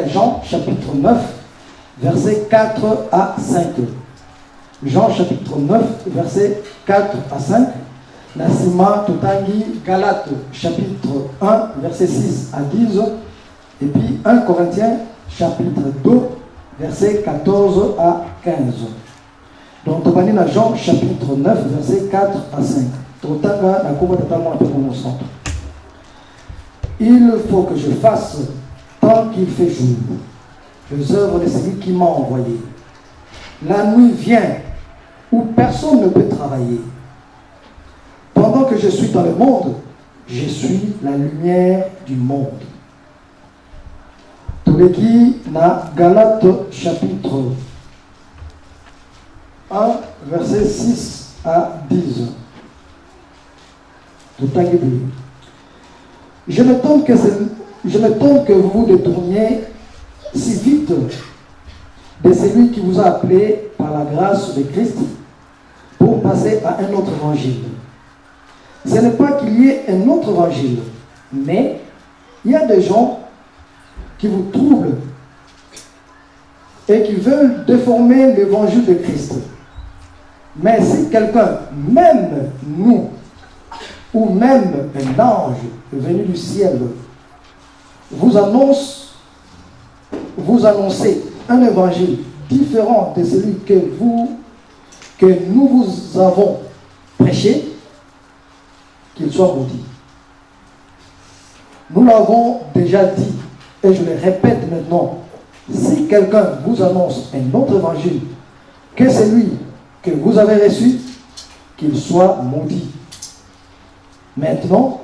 Jean chapitre 9, versets 4 à 5. Jean chapitre 9, versets 4 à 5. Nasima Totangi Galates chapitre 1, versets 6 à 10. Et puis 1 Corinthiens chapitre 2, versets 14 à 15. Donc, on va Jean chapitre 9, versets 4 à 5. Il faut que je fasse tant qu'il fait jour les œuvres de celui qui m'a envoyé. La nuit vient où personne ne peut travailler. Pendant que je suis dans le monde, je suis la lumière du monde. Tuleki na Galates chapitre 1, verset 6 à 10. Je m'étonne que vous vous détourniez si vite de celui qui vous a appelé par la grâce de Christ pour passer à un autre évangile. Ce n'est pas qu'il y ait un autre évangile, mais il y a des gens qui vous troublent et qui veulent déformer l'évangile de Christ. Mais si quelqu'un, même nous, ou même un ange venu du ciel, vous annoncez un évangile différent de celui que nous vous avons prêché, qu'il soit maudit. Nous l'avons déjà dit, et je le répète maintenant, si quelqu'un vous annonce un autre évangile que celui que vous avez reçu, qu'il soit maudit. Maintenant,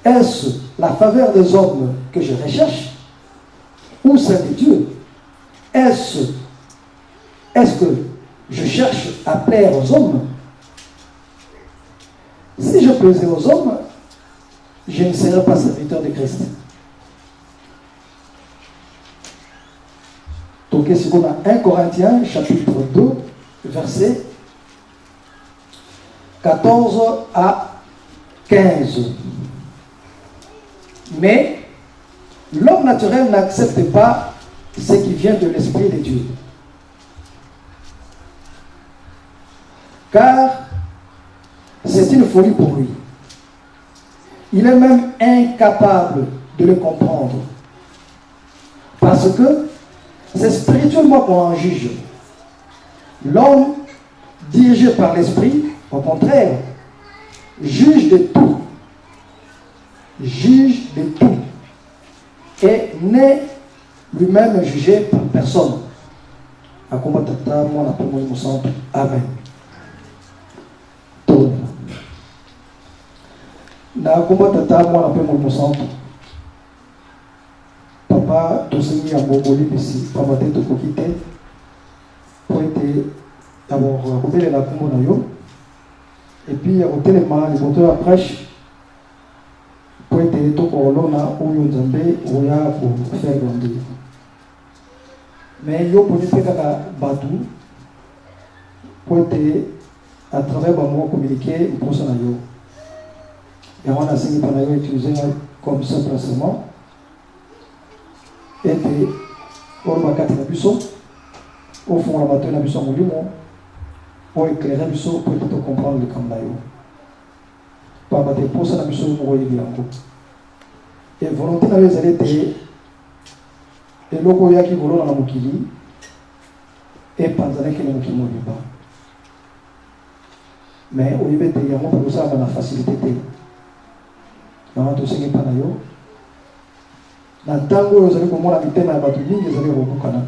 est-ce la faveur des hommes que je recherche ou celle de Dieu? Est-ce que je cherche à plaire aux hommes? Si je plaisais aux hommes, je ne serais pas serviteur de Christ. Donc, c'est qu'on a 1 Corinthiens, chapitre 2, versets 14 à 15. Mais l'homme naturel n'accepte pas ce qui vient de l'Esprit de Dieu. Car c'est une folie pour lui. Il est même incapable de le comprendre. Parce que c'est spirituellement qu'on en juge. L'homme dirigé par l'Esprit, au contraire, juge de tout. Juge de tout. Et n'est lui-même jugé par personne. Amen. Papa, tout ce qui est à Boboli, papa, tu as quitté pour être d'abord repérer la Kumonayo et puis repérer les moteurs à prêche pour être tout au long où nous avons pour faire grandir. Mais yo pour ne pas Badou pour être à travers moi communiquer pour ça yo. Et on a signé par là utilisé comme ça précisément. Et puis, on va quatre la buisson, au fond, la bataille la buisson au limon, pour éclairer la buisson pour tout comprendre le cambayo. Pas battre pour ça la buisson au royaume. Et volonté d'aller les arrêter, et l'oko yaki volo dans la mukili, et panzane qui ne mukili pas. Mais au lieu de y avoir pour ça, on a facilité. On a tout ce qui est panayo. Na tango ozali komona mitema ya bato mingi ezali kobukana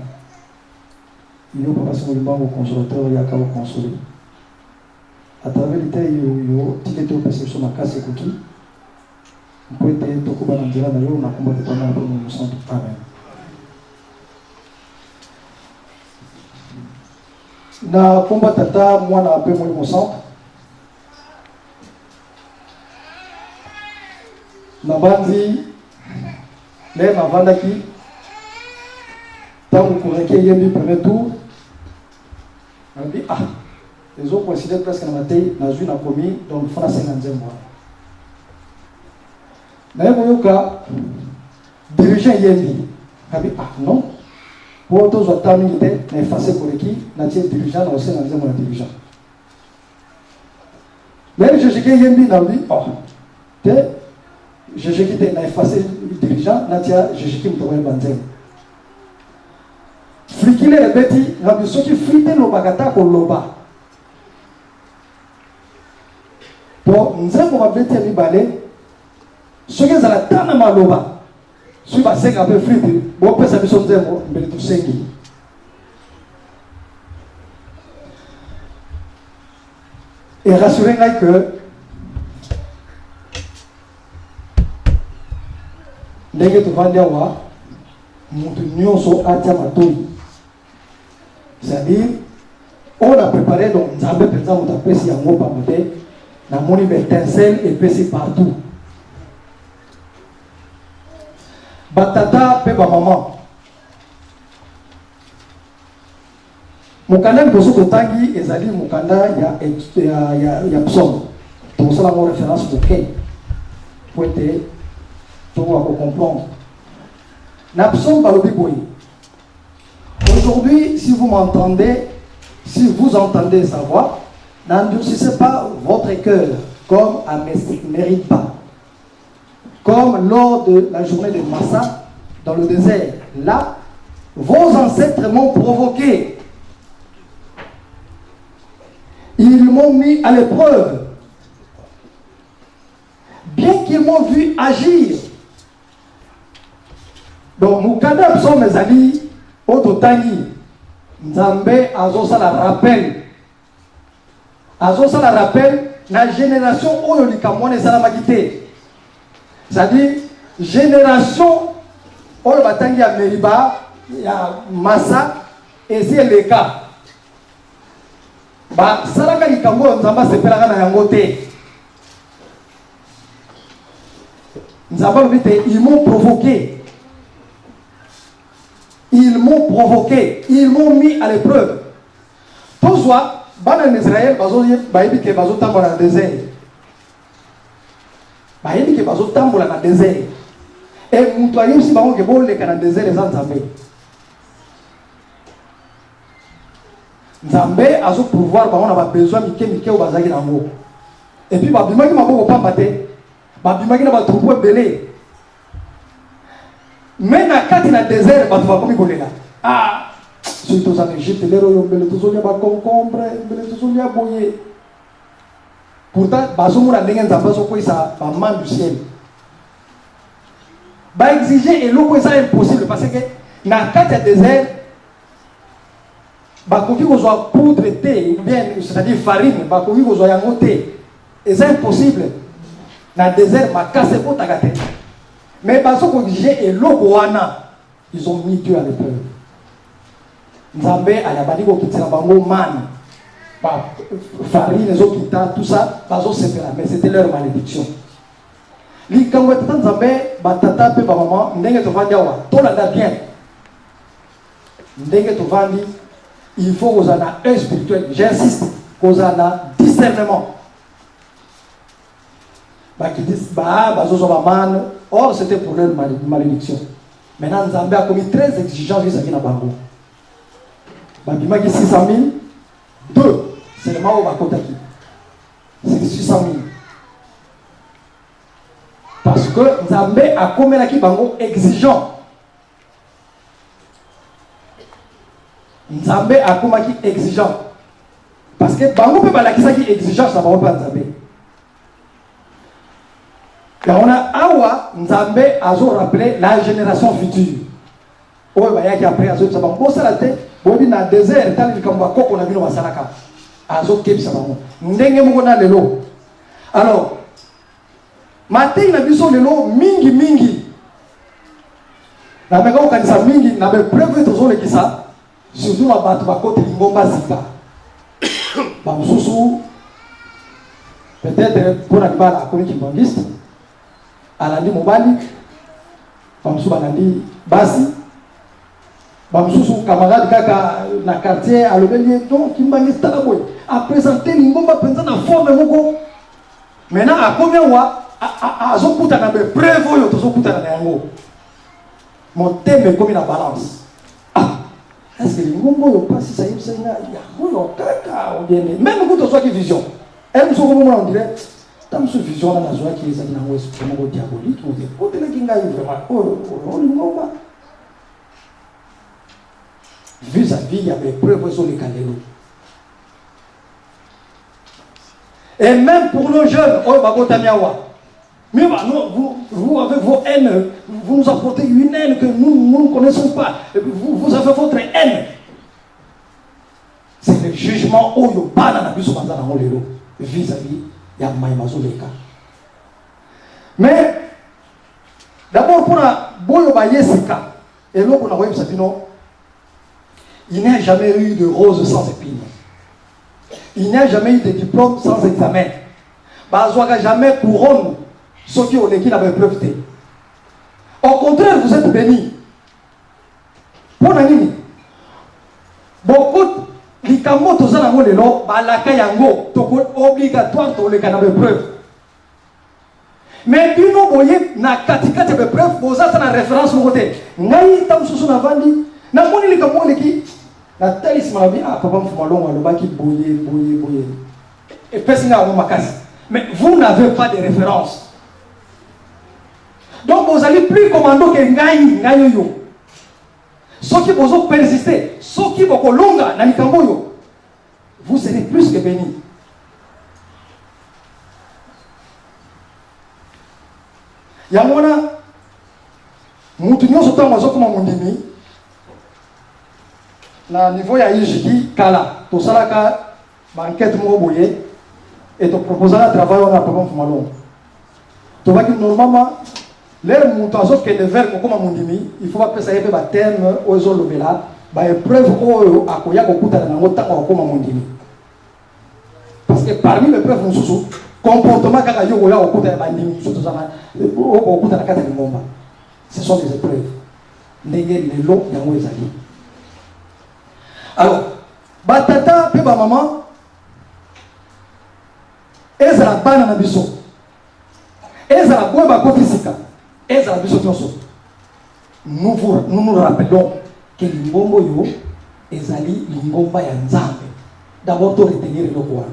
iyo papa singo limbango consolateur yaka okonsole à travers lite yo tilete opesa biso makasi ekoki mpo ete tokoba na nzela na yo na komba tetana na bomo mosantu. Amen. Na komba tata mwana ape moi mosantu na bandi les Navandaki, tant qu'on a eu le premier tour, on a dit ah, les autres considèrent presque que dans une commis, donc il faut la 50e mois. Mais il y a dirigeant Yémi, Ah non. Pour tous les temps, il était effacé pour qui n'a été dirigeant, n'a aussi n'a mon dirigeant. Mais je sais qu'il y a un bien dans lui. Oh, je sais qu'il était effacé dirigeant, n'a été je sais qu'il me trouvait banzel. Frikile les bêtis, n'a vu ceux qui fritent le bagata pour l'oba. Pour nous avons un bêtis à mi-balé, ceux qui ont la tana maloba. Si vous avez un peu frite, vous pouvez savoir que vous avez tout sengi. Et rassurez-vous que dès que vous vendez wa, mutu nyonso atia matoi. C'est-à-dire, on a préparé donc nous avons par exemple un pesi yango pamote, na moni étincelle et pesi partout. Batata pe ba maman. Mukanda boso kotangi ezali mukanda ya psaume. Donc ça la référence au quai. Pour être pour comprendre. Na psaume balobi boy. Aujourd'hui, si vous m'entendez, si vous entendez sa voix, n'endurcissez pas votre cœur comme à mérite pas. Comme lors de la journée de Massa, dans le désert. Là, vos ancêtres m'ont provoqué. Ils m'ont mis à l'épreuve. Bien qu'ils m'ont vu agir. Donc, Moukada sont mes amis, Ototani, Nzambe, Azosa la rappel. Azosa la rappel, la génération Oyolikamone Salamakite. C'est-à-dire, génération, on va tangi à Meriba, il y a Massa, et c'est le cas. Bah, Salaka Nikambo, Nzamba, c'est Pelaka na Yangote. Nzamba, ils m'ont provoqué. Ils m'ont provoqué. Ils m'ont mis à l'épreuve. Pour soi, Banan Israël, Baïbi, qui est dans le désert. Bayebi ke bazo tambola na désert et mutu ayo si bango ke boleka na désert les Nzambe Nzambe azo pouvoir bango na ba besoin mike o bazaki nango et puis babimaki maboko pamba te babimaki na ba troupeau belé mais na kati na désert bato bakomi kolela surtout en Égypte lero yo mbele tozolia ba concombre mbele tozolia boye. Pourtant, Bazomoura Nengen Zambazo Kouissa, Baman du ciel. Ba exiger et l'eau c'est impossible parce que dans 4 déserts, Bakoki Ozoa poudre thé, ou bien c'est-à-dire farine, Bakoki Ozoa yango thé. Et c'est impossible. Dans le désert, ma casse pour ta gâte. Mais Bazo exiger et l'eau ils ont mis Dieu à l'épreuve. Nzambe a la badi ko kitira bango man. Farine, les autres tout ça, mais c'était leur malédiction. Les Kangouetans Nzambe, Batata, Pe Maman, Ndenge Tovandiawa, Tolanda bien. Ndenge Tovandi, il faut qu'on ait un spirituel, j'insiste, qu'on ait un discernement. Qui disent, or c'était pour leur malédiction. Maintenant, Nzambe a commis 13 exigences vis-à-vis de Bango. Bima qui 600 000, 2. C'est le Mao Bakotaki. C'est 600 000. Parce que Nzambe a commis la Bango exigeant. Nzambe a commis exigeant. Parce que Bango peut pas la qui exigeant, ça va pas Nzambe. Et on a Awa, Nzambe a rappelé la génération future. Oh, il y a qui après, ça va bon ça la tête. Bon, il y a un désert, il y a un koko, on a vu dans Salaka. Azo kebi sabamo ndenge moko na lelo alors matin na biso lelo mingi na meka okanisa mingi na be preuve tozo lekisa surtout na bato bakote lingomba zika ba mususu peut-être pour na bala akomi kimbangiste alandi mobali ba mususu banandi basi Bamsusu camarade kaka na quartier à l'obélier donc kimbangiste la boy a présenté l'ingomba penza na forme moko maintenant a combien wa a zo kuta na be preuve yo to zo kuta na yango mon thème est comme une balance. Ah, est-ce que les mots passent ça y est, même quand on soit qui vision, elle me dit on dirait, tant ce vision là, la joie qui est dans l'ouest, comme diabolique, on dit, oh, t'es là qui n'a vraiment, vis-à-vis, il y avait preuves sur les calélos. Et même pour nos jeunes, oh, mais vous avec vos haines, vous nous apportez une haine que nous ne connaissons pas. Vous avez votre haine. C'est le jugement vis-à-vis de Maïmazoleka. Mais d'abord pour la Boyobayesika, et là pour la Web Sabino, il n'y a jamais eu de rose sans épines. Il n'y a jamais eu de diplôme sans examen. Bazoaka jamais couronne ceux qui ont l'équipe avec preuve. Au contraire, vous êtes bénis. Pour la nuit, beaucoup de camotes aux alentours de l'eau, balaka yango, toko obligatoire pour les canaux de preuve. Mais puis nous voyons na katikati de preuve, vous êtes en référence au côté. Ngai tam susu na vandi, na moni les camots l'équipe. La talisman a dit, ah, papa Mfoumalon, le baki boyer. Et personne n'a makasi. Mais vous n'avez pas de référence. Donc vous allez plus commando que Ngaï yo. Ceux qui vont persister, ceux qui vont longa, Nanikamboyo, vous serez plus que bénis. Yamona, Moutounion se tombe comme un mondimi. Na niveau ya IJD kala to salaka banquette mo boye et to proposer un travail on a pas comme malon to va que normalement les montazo que le verbe comme mondimi il faut pas ça y ba thème aux olobela ba épreuve o akoya ko kuta na ngota ko comme mondimi parce que parmi les preuves mususu comportement kaka yo ya ko kuta ba ndimi surtout ça o kuta na kata ngomba ce sont des épreuves ndenge le lo ya mo ezali. Alors, batata pe ba maman, ezala bana na biso, ezala boye ba kotisika, ezala biso nyonso. Nous nous rappelons que lingombo yo ezali lingomba ya Nzambe. D'abord to retenir le quoi.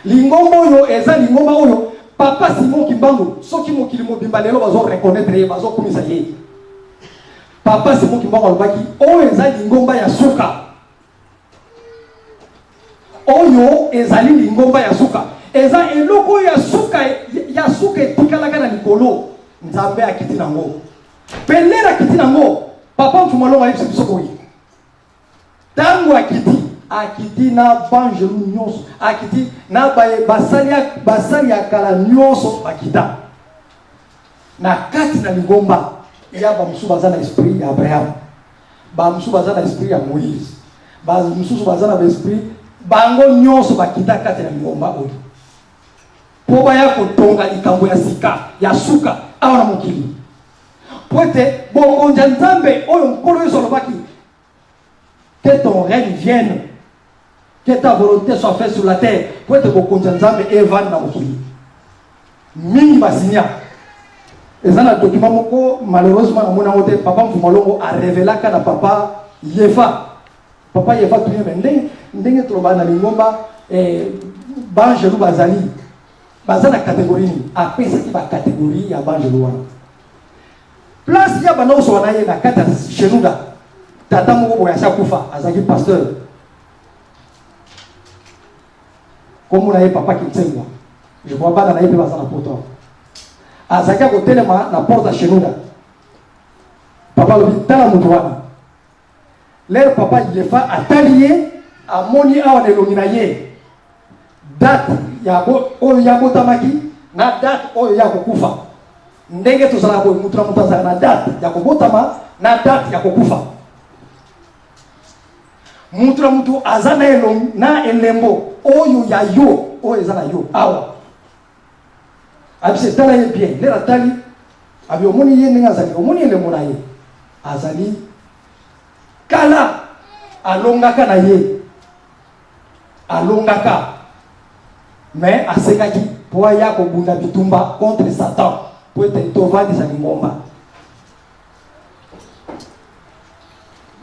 Lingombo yo ezali lingomba oyo papa Simon Kimbangu, soki mokili mobimba lelo bazo reconnaître ye bazo komisa ye. Papa c'est moi qui m'a dit oh ezali ngomba ya suka oyo ezali lingomba ya suka eza eloko ya suka etikalaka na likolo Nzambe akiti nango pelera akiti nango papa Mfumalo wa biso boyi tango akiti na banjelu nyonso akiti na basali ya kala nyonso bakita na kati na lingomba. Il y a l'esprit d'Abraham, l'esprit de Moïse, l'esprit bango nyonso bakita kati na ngomba oyo. Po baya ko tonga likambo ya sika, ya suka awana mokili. Poete bongo Nzambe oyo nkolo yo solobaki. Que ton règne vienne, que ta volonté soit faite sur la terre. Poete bongo Nzambe evan na mokili. Mingi basinya. Et ça, le document, malheureusement, papa Mfumalo a révélé que papa Yefa. Papa Yefa, tout le monde, ndenge troba na lingomba, banjelu bazali. Bazana catégorie, après ça qui va catégorie, ya banjelu wana. Place ya bana oso wana ye na kata shenuda. Tata moko boya kufa, azaki pasteur. Comme on a papa qui tsengwa. Je vois pas dans la yépe bazana poto. Azaka ko telema na porta shenuda. Papa lobi tala mutu wana. Leur papa Yefa atalié a moni awa de longina ye. Date ya oyo ya botamaki na date oyo ya kokufa. Ndenge tozala boy mutu mutaza na date ya kobotama na date ya kokufa. Mutu azana elong na elembo oyo ya yo oyo ezana yo awa. Abise tala ye bien, le ratali abi omoni ye ninga azali, omoni ele mona ye. Azali kala alongaka na ye. Alongaka. Mais asekaki po ya ko bunda bitumba contre Satan. Po ete tovandi sa ngomba.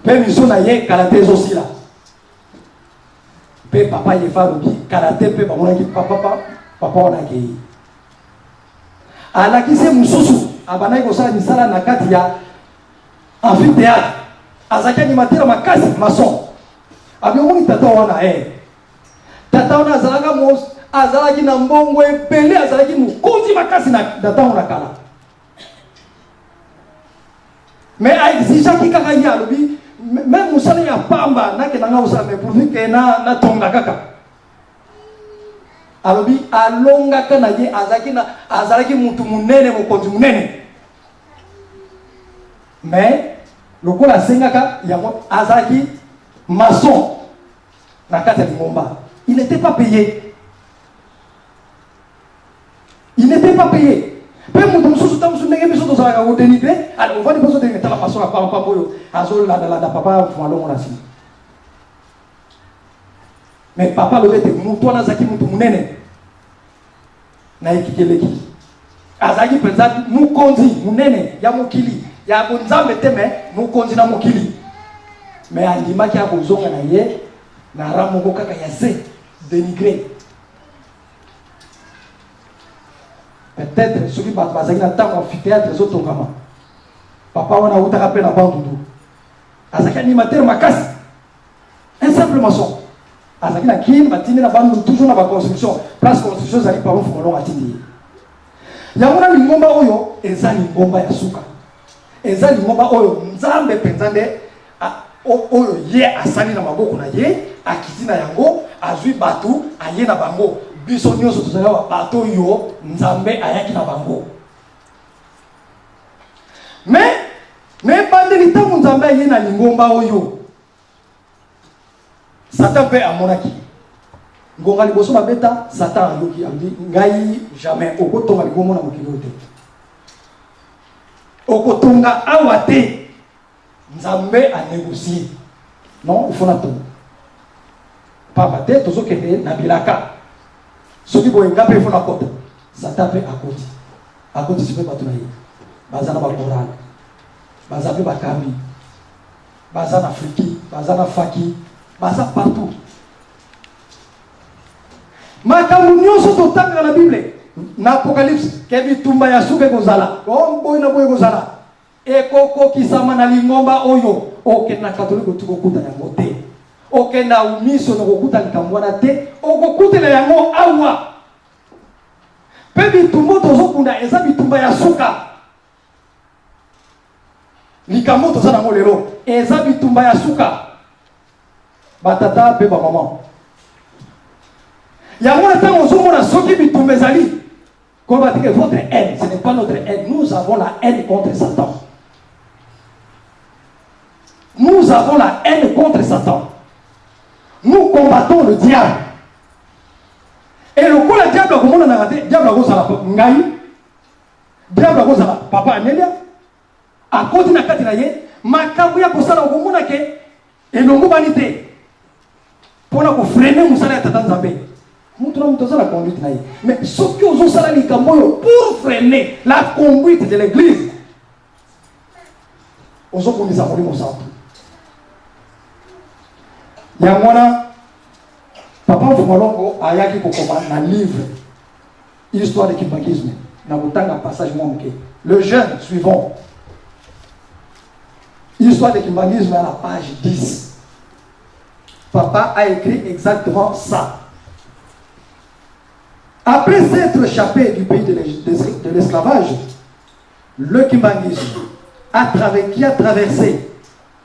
Pe mission na ye karaté aussi là. Pe papa ye fa lobi karaté pe ba mona ki papa on a ki. Ala ki se mususu abana ko sala misala na kati ya amphithéâtre. Azaki animateur makasi maçon. Abi omoni tata wana tata wana azalaka mos azalaki na mbongo ebele azalaki mukonzi makasi na tata wana kala. Mais a exigé kaka ya lobi même musala ya pamba na ke nanga usala mais pourvu que na tonga kaka. Alobi alonga kana ye azalaki mutu munene mokonzi munene. Mais lokola sengaka yango azalaki maçon na kati ya Lingomba. Il n'était pas payé. Il n'était pas payé. Pe mutu mususu tamu sunenge biso tozalaka ko dénigrer. Alors on va dire que tala maçon na pamba boyo azol la papa fumalo na si. Mais papa le vete mutu na zaki mutu munene. Na ikikeleki. Azaki penza mukonzi munene ya mokili. Ya bonzambe teme mukonzi na mokili. Mais andimaki akozonga na ye na ramoko kaka ya se dénigré. Peut-être celui qui va na tango amphithéâtre les autres kama. Papa wana utaka pe na bandudu. Azaki animateur makasi. Un simple maçon. Azaki na kin batini na bandu toujours na ba construction. Place construction zali pa mfu molonga tindi. Yamuna Lingomba oyo eza Lingomba ya suka. Eza Lingomba oyo nzambe penzande oyo ye asali na maboko na ye akitina yango azwi batu aye na bango biso nyonso tozala bato yo nzambe ayaki na bango. Mais bandeli tamu nzambe aye na Lingomba oyo Satan pe amonaki ngonga liboso babeta Satan ayoki amdi ngai jamais okotonga Lingomba na mokili te okotonga awa te nzambe a négocié. Non, il faut l'attendre. Papa, dès que tu es na bilaka, ce qui est ngapé, il faut la côte. Ça tape à côté. À côté, c'est pas tout là. Bazana ba Coran. Bazana ba Kami. Bazana Friki. Bazana Faki. Bazana partout. Makambu nyonso totanga na Bible. Na Apocalypse, kebi tumba ya suke kozala. Boy na boy kozala. Ekoko kisama na Lingomba oyo okenda katolika tukokuta yango te okenda umiso na kokuta likambwana te okokutela yango awa pe bitumba tozokunda eza bitumba ya suka likambo toza nango lelo eza bitumba ya suka batata pe ba mama yango na tango ozomona soki bitumba ezali ko batike votre haine ce n'est pas notre haine nous avons la haine contre Satan. Nous avons la haine contre Satan. Nous combattons le diable. Et le coup, le diable, comment on a raté? Diable, on a Ngaï. Diable, on a Papa Amelia. À côté de la Katinaye, Makabouya pour ça, on a que. Et le mot vanité. Pour freiner Moussala et Tatan Zambé. Nous avons la conduite. Mais ce que nous avons pour freiner la conduite de l'église, nous avons mis à mourir au centre. Yamwana papa Fumalongo ayaki kokoma na livre histoire de kimbangisme na botanga passage monke le jeune suivant histoire de kimbangisme à la page 10. Papa a écrit exactement ça. Après s'être échappé du pays de l'esclavage, le kimbangisme qui a traversé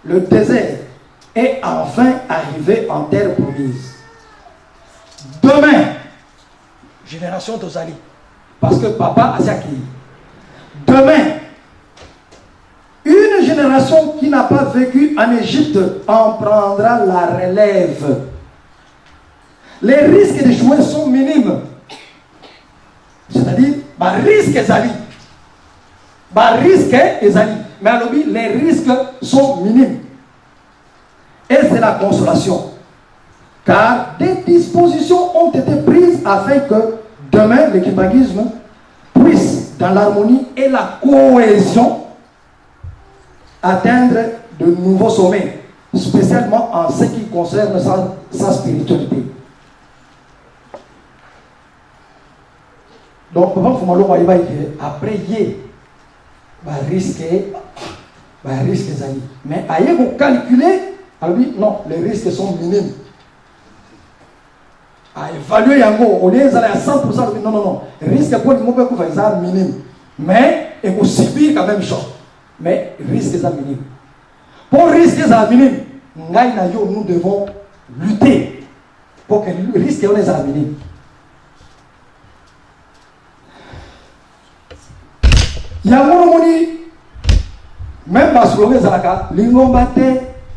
le désert et enfin arrivé en terre promise. Demain, génération Tozali, parce que papa a saki. Demain, une génération qui n'a pas vécu en Égypte en prendra la relève. Les risques d'échouer sont minimes. C'est-à-dire, risque ezali. Risque ezali. Mais à l'objet, les risques sont minimes. Et c'est la consolation. Car des dispositions ont été prises afin que demain, le kimbangisme puisse, dans l'harmonie et la cohésion, atteindre de nouveaux sommets. spécialement en ce qui concerne sa spiritualité. Donc, papa, il faut que après, il risque mais ailleurs vous calculer, alors oui, non, les risques sont minimes. À évaluer yango, au lieu d'aller à 100%, non, risque pour le moment que vous faites minime. Mais il faut subir quand même chose. Mais risque est minime. Pour risque est minime, nous devons lutter pour que le risque soit minime. Yango moni même Basloge Zalaka, l'ingomate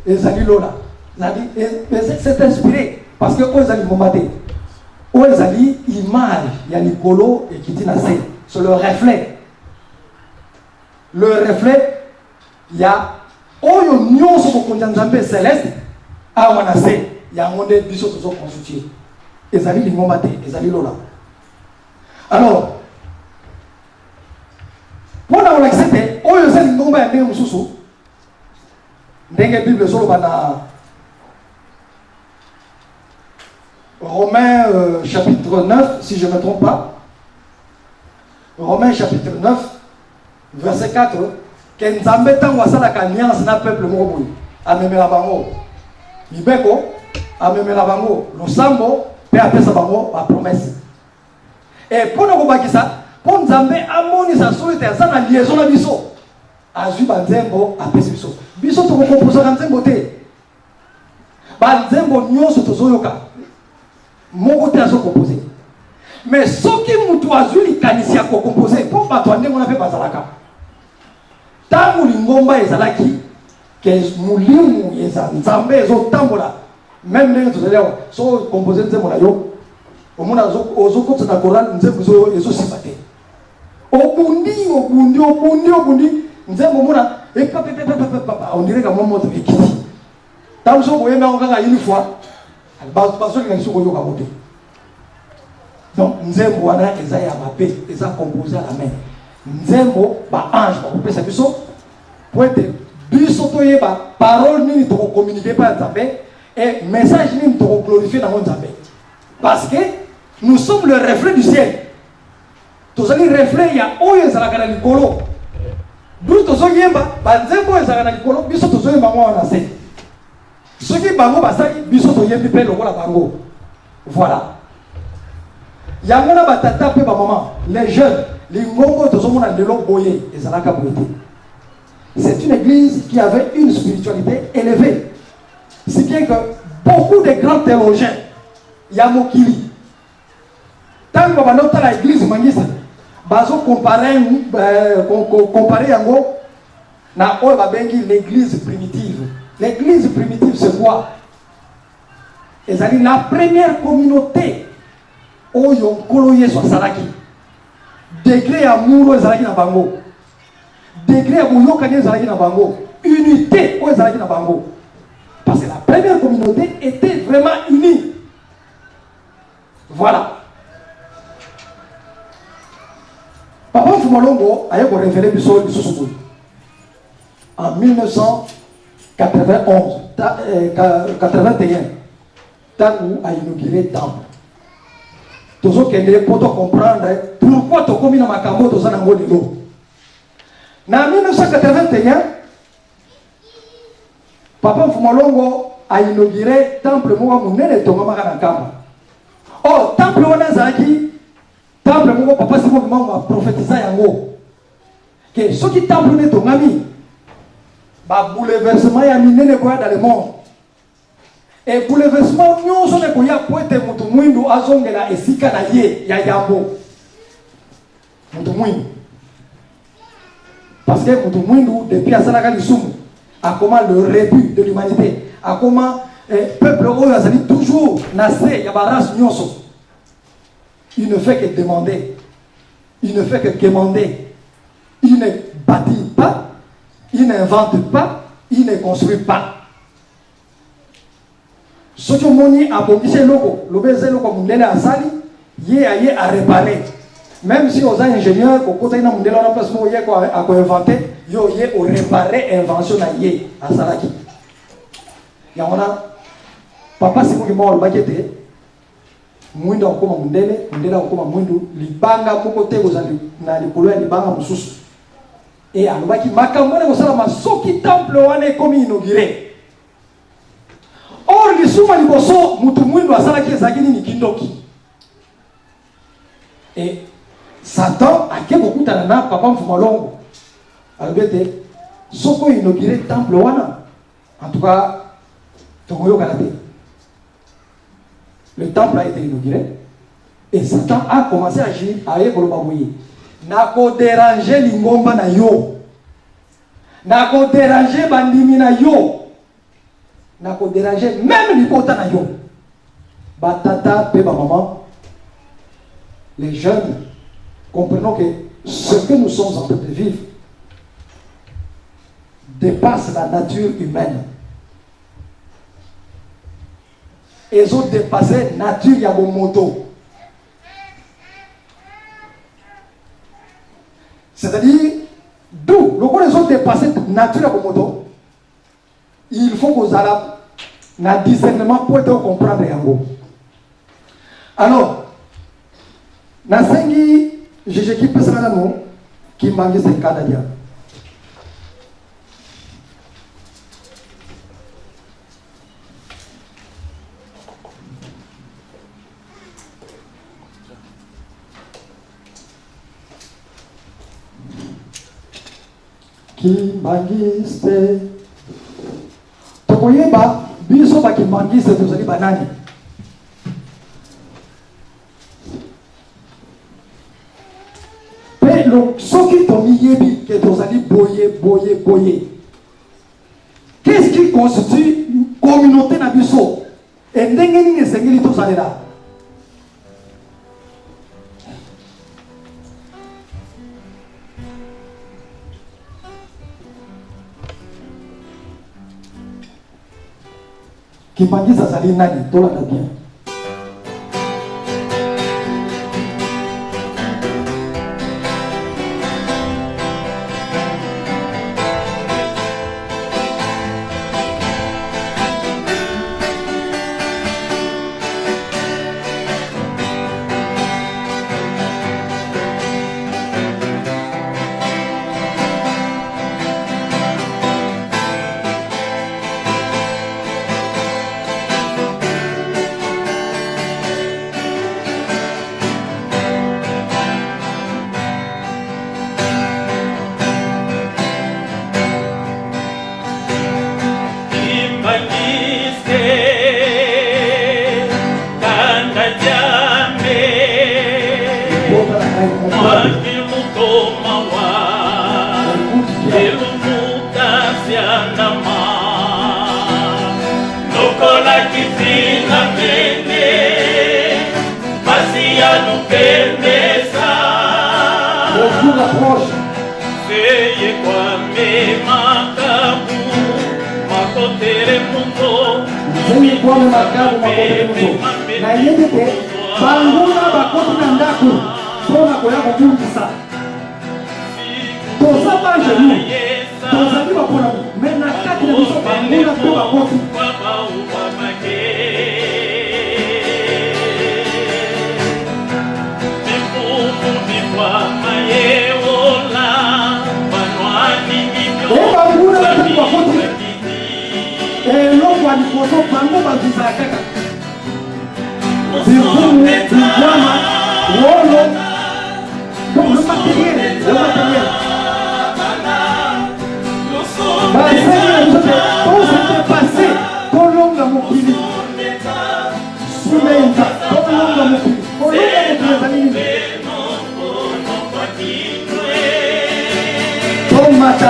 et Zalilola. C'est inspiré parce que Ozali Mombate, Ozali image, il y a Nicolo et Kitinase, c'est le reflet. Le reflet, il y a Oyo Nyon Sokokonjanzambe Céleste, à Wanase, il y a un monde biso toujours consulté. Ezali Lingomate, Ezali Lola. Alors, pour nous accepter, Oyo Zali Ngomba et Mususu, Ndenge Bible Solo Bana. Romains chapitre 9, si je ne me trompe pas. Romains chapitre 9, verset 4. Kenzambe tango asala alliance na peuple moko amemela bango. Mibeko amemela bango losambo pe apesa bango ba promesse. Et pour nous bakisa, pour Nzambe amoni sa solité azana liaison na biso. Azu banzembo apesa biso. Biso to composer nzembo te. Banzembo nyonso tozoyoka. Mon côté à se composer. Mais ce qui nous a dit qu'il a composé, pour pas toi, on a fait Bazalaka. Tant que l'ingomba est Zalaki, que Moulimu est Zambé, ils ont tambola. Même les autres, sont composés de Zemolayo. Au monde, aux autres, c'est un coral, nous sommes les autres sympathiques. Au Bundi, nous sommes au monde, et papa, on dirait qu'à un moment, on est quitté. Tant que vous avez une fois, donc Nzembo wana eza ya mabe eza composé à la main. Nzembo ba ange ba kopesa biso pour être biso toyeba parole nini to communiquer par Nzambe et message nini to glorifier dans Nzambe. Parce que nous sommes le reflet du ciel. Tozali reflet ya oyo ezalaka na likolo. D'où tozoyemba ba Nzembo ezalaka na likolo biso tozoyemba mwa wana se. Ceux qui bango basali biso toyembi pe lokola bango. Voilà. Yangona batata pe ba maman, les jeunes, les ngongo tozomona lelo boye ezalaka boye. C'est une église qui avait une spiritualité élevée. Si bien que beaucoup de grands théologiens Yamokili tant que banota la église mangisa bazo comparer yango na oyo babengi l'église primitive. L'église primitive, c'est quoi? C'est la première communauté où il y a un coloyer sur Salaki. Degré amour, Zalaki na bango. Degré amour, Zalaki na bango. Unité, Zalaki na bango. Parce que la première communauté était vraiment unie. Voilà. Papa Fumalongo a révélé en 1991, 81, tant où a inauguré le temple. Tous ceux qui ont comprendre pourquoi tu as commis dans ma cambo, tu as de l'eau. En 1981, Papa Fumalongo a inauguré le temple Moua Mounene Tongama Kamba. Oh, temple Wana Zaki, temple Moua Papa Simon a prophétisé Yango. Que ceux qui temple ne Tongami, bouleversement ya minene kwa dans le monde. Et bouleversement nyonso ne koya poete mutu mwindu azongela esika na ye ya yambo. Mutu mwindu. Parce que mutu mwindu depuis asalaka lisumu a comment le rebut de l'humanité, a comment peuple oyo azali toujours nasé ya baras nyonso. Il ne fait que demander. Il ne fait que quémander. Il ne bâtit pas. Il n'invente pas, il ne construit pas. Ce que moni a bongissé logo, l'obézé logo mundele a sali, yé a réparé. Même si aux ingénieurs, au côté na mundele on a place mo yé a inventer, yo yé au réparer invention na yé a salaki. Il y a papa c'est pour que moi le baguette. Mwindo akoma mundele, mundele akoma mwindo, libanga mokote kozali na likolo ya libanga mosusu. Et alobaki makambo na kosala masoki temple wana ekomi inauguré. Or lisuma liboso mutu mwindo asalaki ezaki nini kindoki. Et Satan ake kokutana na papa mfumalongo. Alobete soko inauguré temple wana. En tout cas, tokoyo kanate. Le temple a été inauguré et Satan a commencé à agir avec le babouye. N'a pas dérangé l'ingomba na yo. N'a pas dérangé bandimi na yo. N'a pas dérangé même l'hypota na yo. Batata, peba maman. Les jeunes, comprenons que ce que nous sommes en train de vivre dépasse la nature humaine. Ils ont dépassé la nature Yabomoto. C'est-à-dire, d'où, le ils ont dépassé la nature Yabomoto, il faut que vous ayez un discernement pour comprendre Yango. Alors, Nasengi, j'ai qui peut se faire qui m'a dit c'est cas d'ailleurs. Kimbangiste tokoyeba biso bakimbangiste tozali banani pe soki tomiyebi ke tozali boye. Qu'est-ce qui constitue une communauté na biso et ndenge nini esengeli tozalela? Kimbangisa sali nani tola na bien.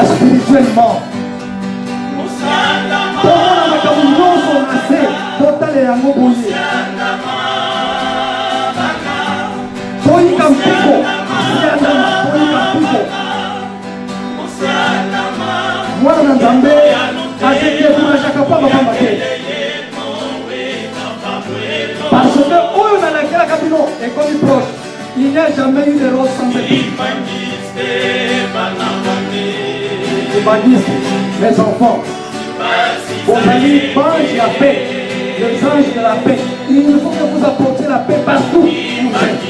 Spirituellement, parce que on a la cabino et comme il proche, il n'y a jamais eu de rose sans les enfants. Vos amis mangent la paix, les anges de la paix. Il faut que vous apportiez la paix partout où vous êtes.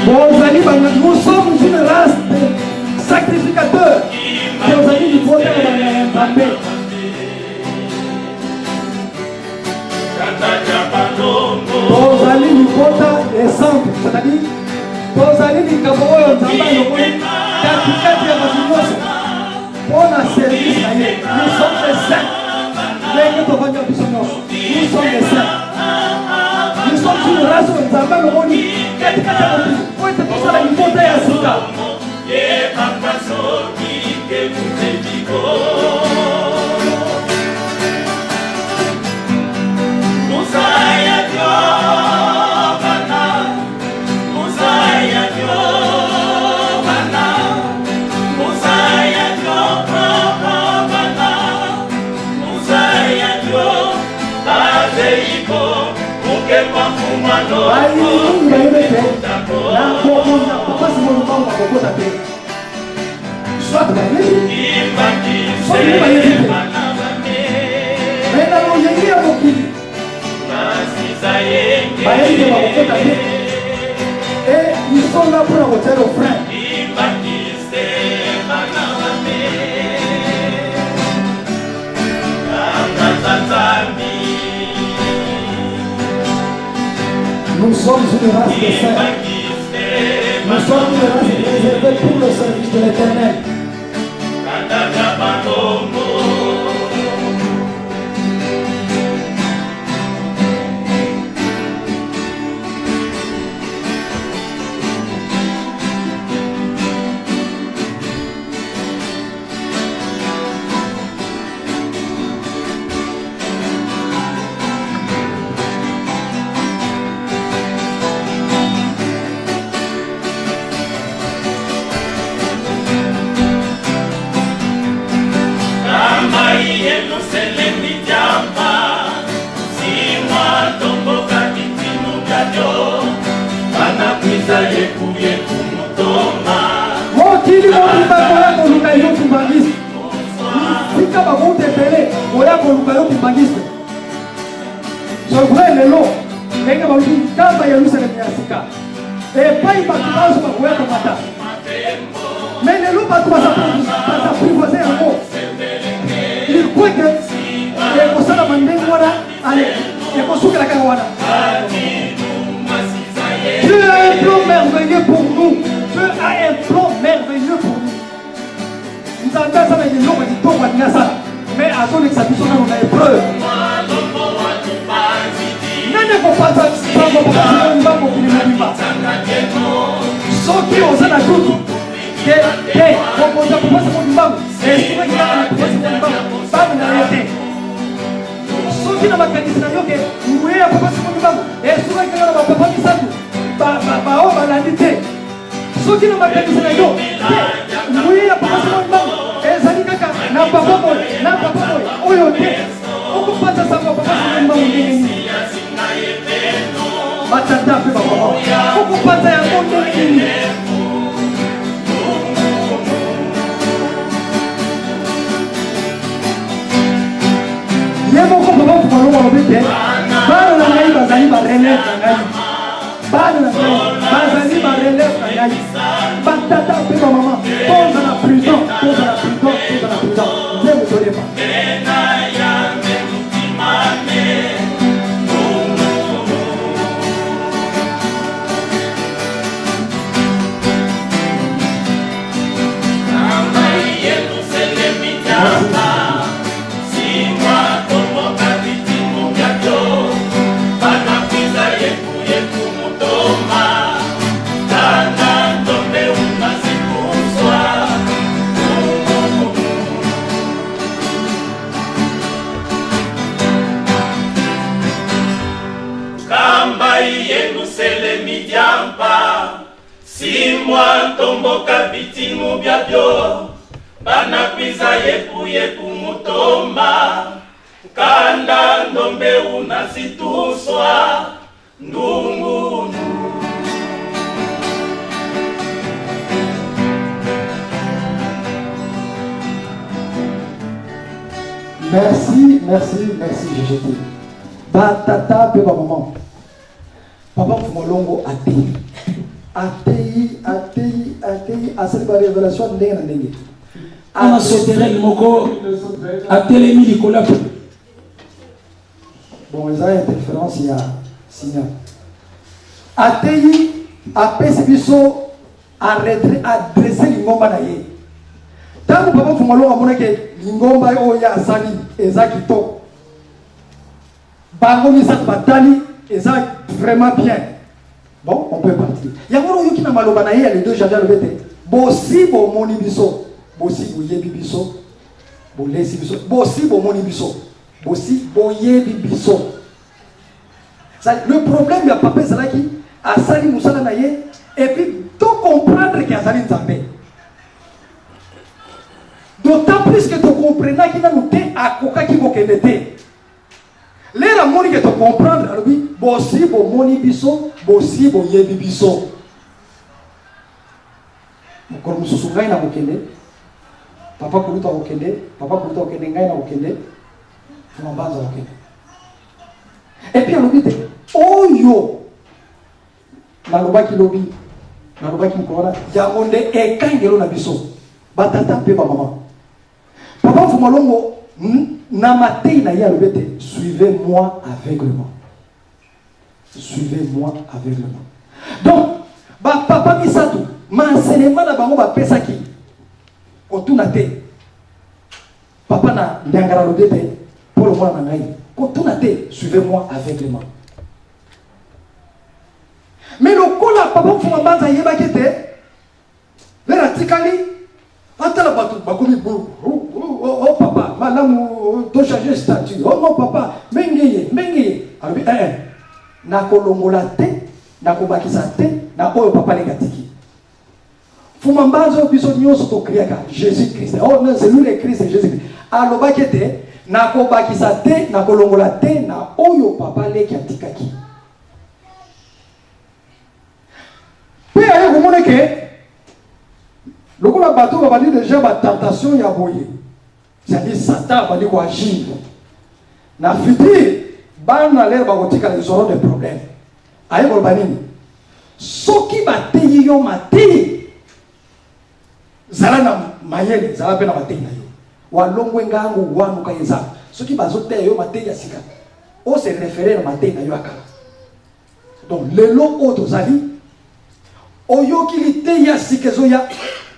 Vos amis, nous sommes une race de sacrificateurs. Vos amis, il faut faire la paix. Vos amis, il faut faire les centres. C'est-à-dire, vos amis, il faut faire le travail. On a service à eux. Nous sommes les saints. Nous sommes les saints. Nous sommes une race de Zamba le Moni. Pour être pour ça, il faut aller à Sika. Et ils sont là pour envoyer aux frères. Nous sommes une race de saints. Nous sommes une race réservée pour le service de l'Éternel. Je vois le lot. Mais le loup va s'apprivoiser un mot. Il croit que Dieu a un plan merveilleux pour nous. Dieu a un plan merveilleux pour nous. Nous avons ça avec les gens qui disent mais à son examen, on a épreuve. Ne faut pas qui osent la toute. Qui n'a pas gagné ce que vous voyez à papa et souvent que papa qui s'en va ceux qui n'ont pas gagné ce que vous voyez à papa et ça dit que n'a papa on peut pas ça papa batata pe papa on peut pas ça Yemo ko baba ko ro ro bete bana na ngai bazali ba relève na ngai bana na ngai bazali ba relève na ngai batata pe mama pose na prison je me donne pas tomboka bitimu byabyo bana kwiza yeku mutoma kanda ndombe unasituswa ndungunu Merci, GGT. Ba tata pe ba maman. Papa Fumolongo atei, asali ba révélation ndenge na ndenge. On sauterait le moko atelemi likola. Bon, ils ont interférence, il y a signal. Atei, apesi biso, adresser l'ingomba na ye. Tant que papa Fumolongo a montré que l'ingomba oya asali, eza kitoko. Bango misat batali, eza vraiment bien. Bon, on peut partir. Il y a un qui n'a mal au banaï, les deux jardins le bête. Bossi, bon, mon ibiso. Bossi, bon, yebi biso. Bon, laissi biso. Bossi, bon, mon ibiso. Bossi, bon, yebi biso. Le problème, il y a papa, c'est là qui a sali moussala naïe, et puis, tout comprendre qu'il y a sali nzambé. D'autant plus que tu comprends qu'il y a noté à coca qui m'a été. Les ramoni que tu comprends, oui, bossi, bon, moni biso, bossi, bon, yebi biso. Mokoro mususu ngai na mokende, papa kuluta mokende, ngai na mokende, mbanza mokende. Et puis on dit, oh yo, na lobaki lobi, na lobaki mkora, yamonde e kangelo na biso, batata pe ba maman. Papa Fumolongo, na matei na ya lobete, suivez-moi aveuglement. Suivez-moi aveuglement. Donc, papa misato, m'enseignement na bango ba pesa ki. Kotuna te. Papa na ndangara lobete, pour le moins na ngai. Kotuna te, suivez-moi aveuglement. Mais le kola papa Fumambanza yeba kete, le ratikali, antala batu bakomi bou. Oh papa, madame, tu changer statut. Oh mon papa, mengeye. Alors, na kolongola te, na kobakisa te, na oyo papa legatiki. Fumambanzo biso nyoso to kriaka Jésus-Christ. Oh non, c'est lui le Christ, c'est Jésus-Christ. Alors bakete, na kobakisa te, na kolongola te, na oyo papa legatiki. Pe ayo komone ke lokola bato ba bali déjà ba tentation ya boye. C'est-à-dire Satan va dire quoi agir. Na futur, bana l'air va kotika les auront des problèmes. Aye ko banini. Soki ba teyi yo matei. Zala na mayele, zala pe na matei na yo. Wa longwe ngangu wanu ka yeza. Soki ba zote yo matei ya sika. O se référer na matei na yo akala. Donc lelo autres zali oyo ki li teyi ya sikezo ya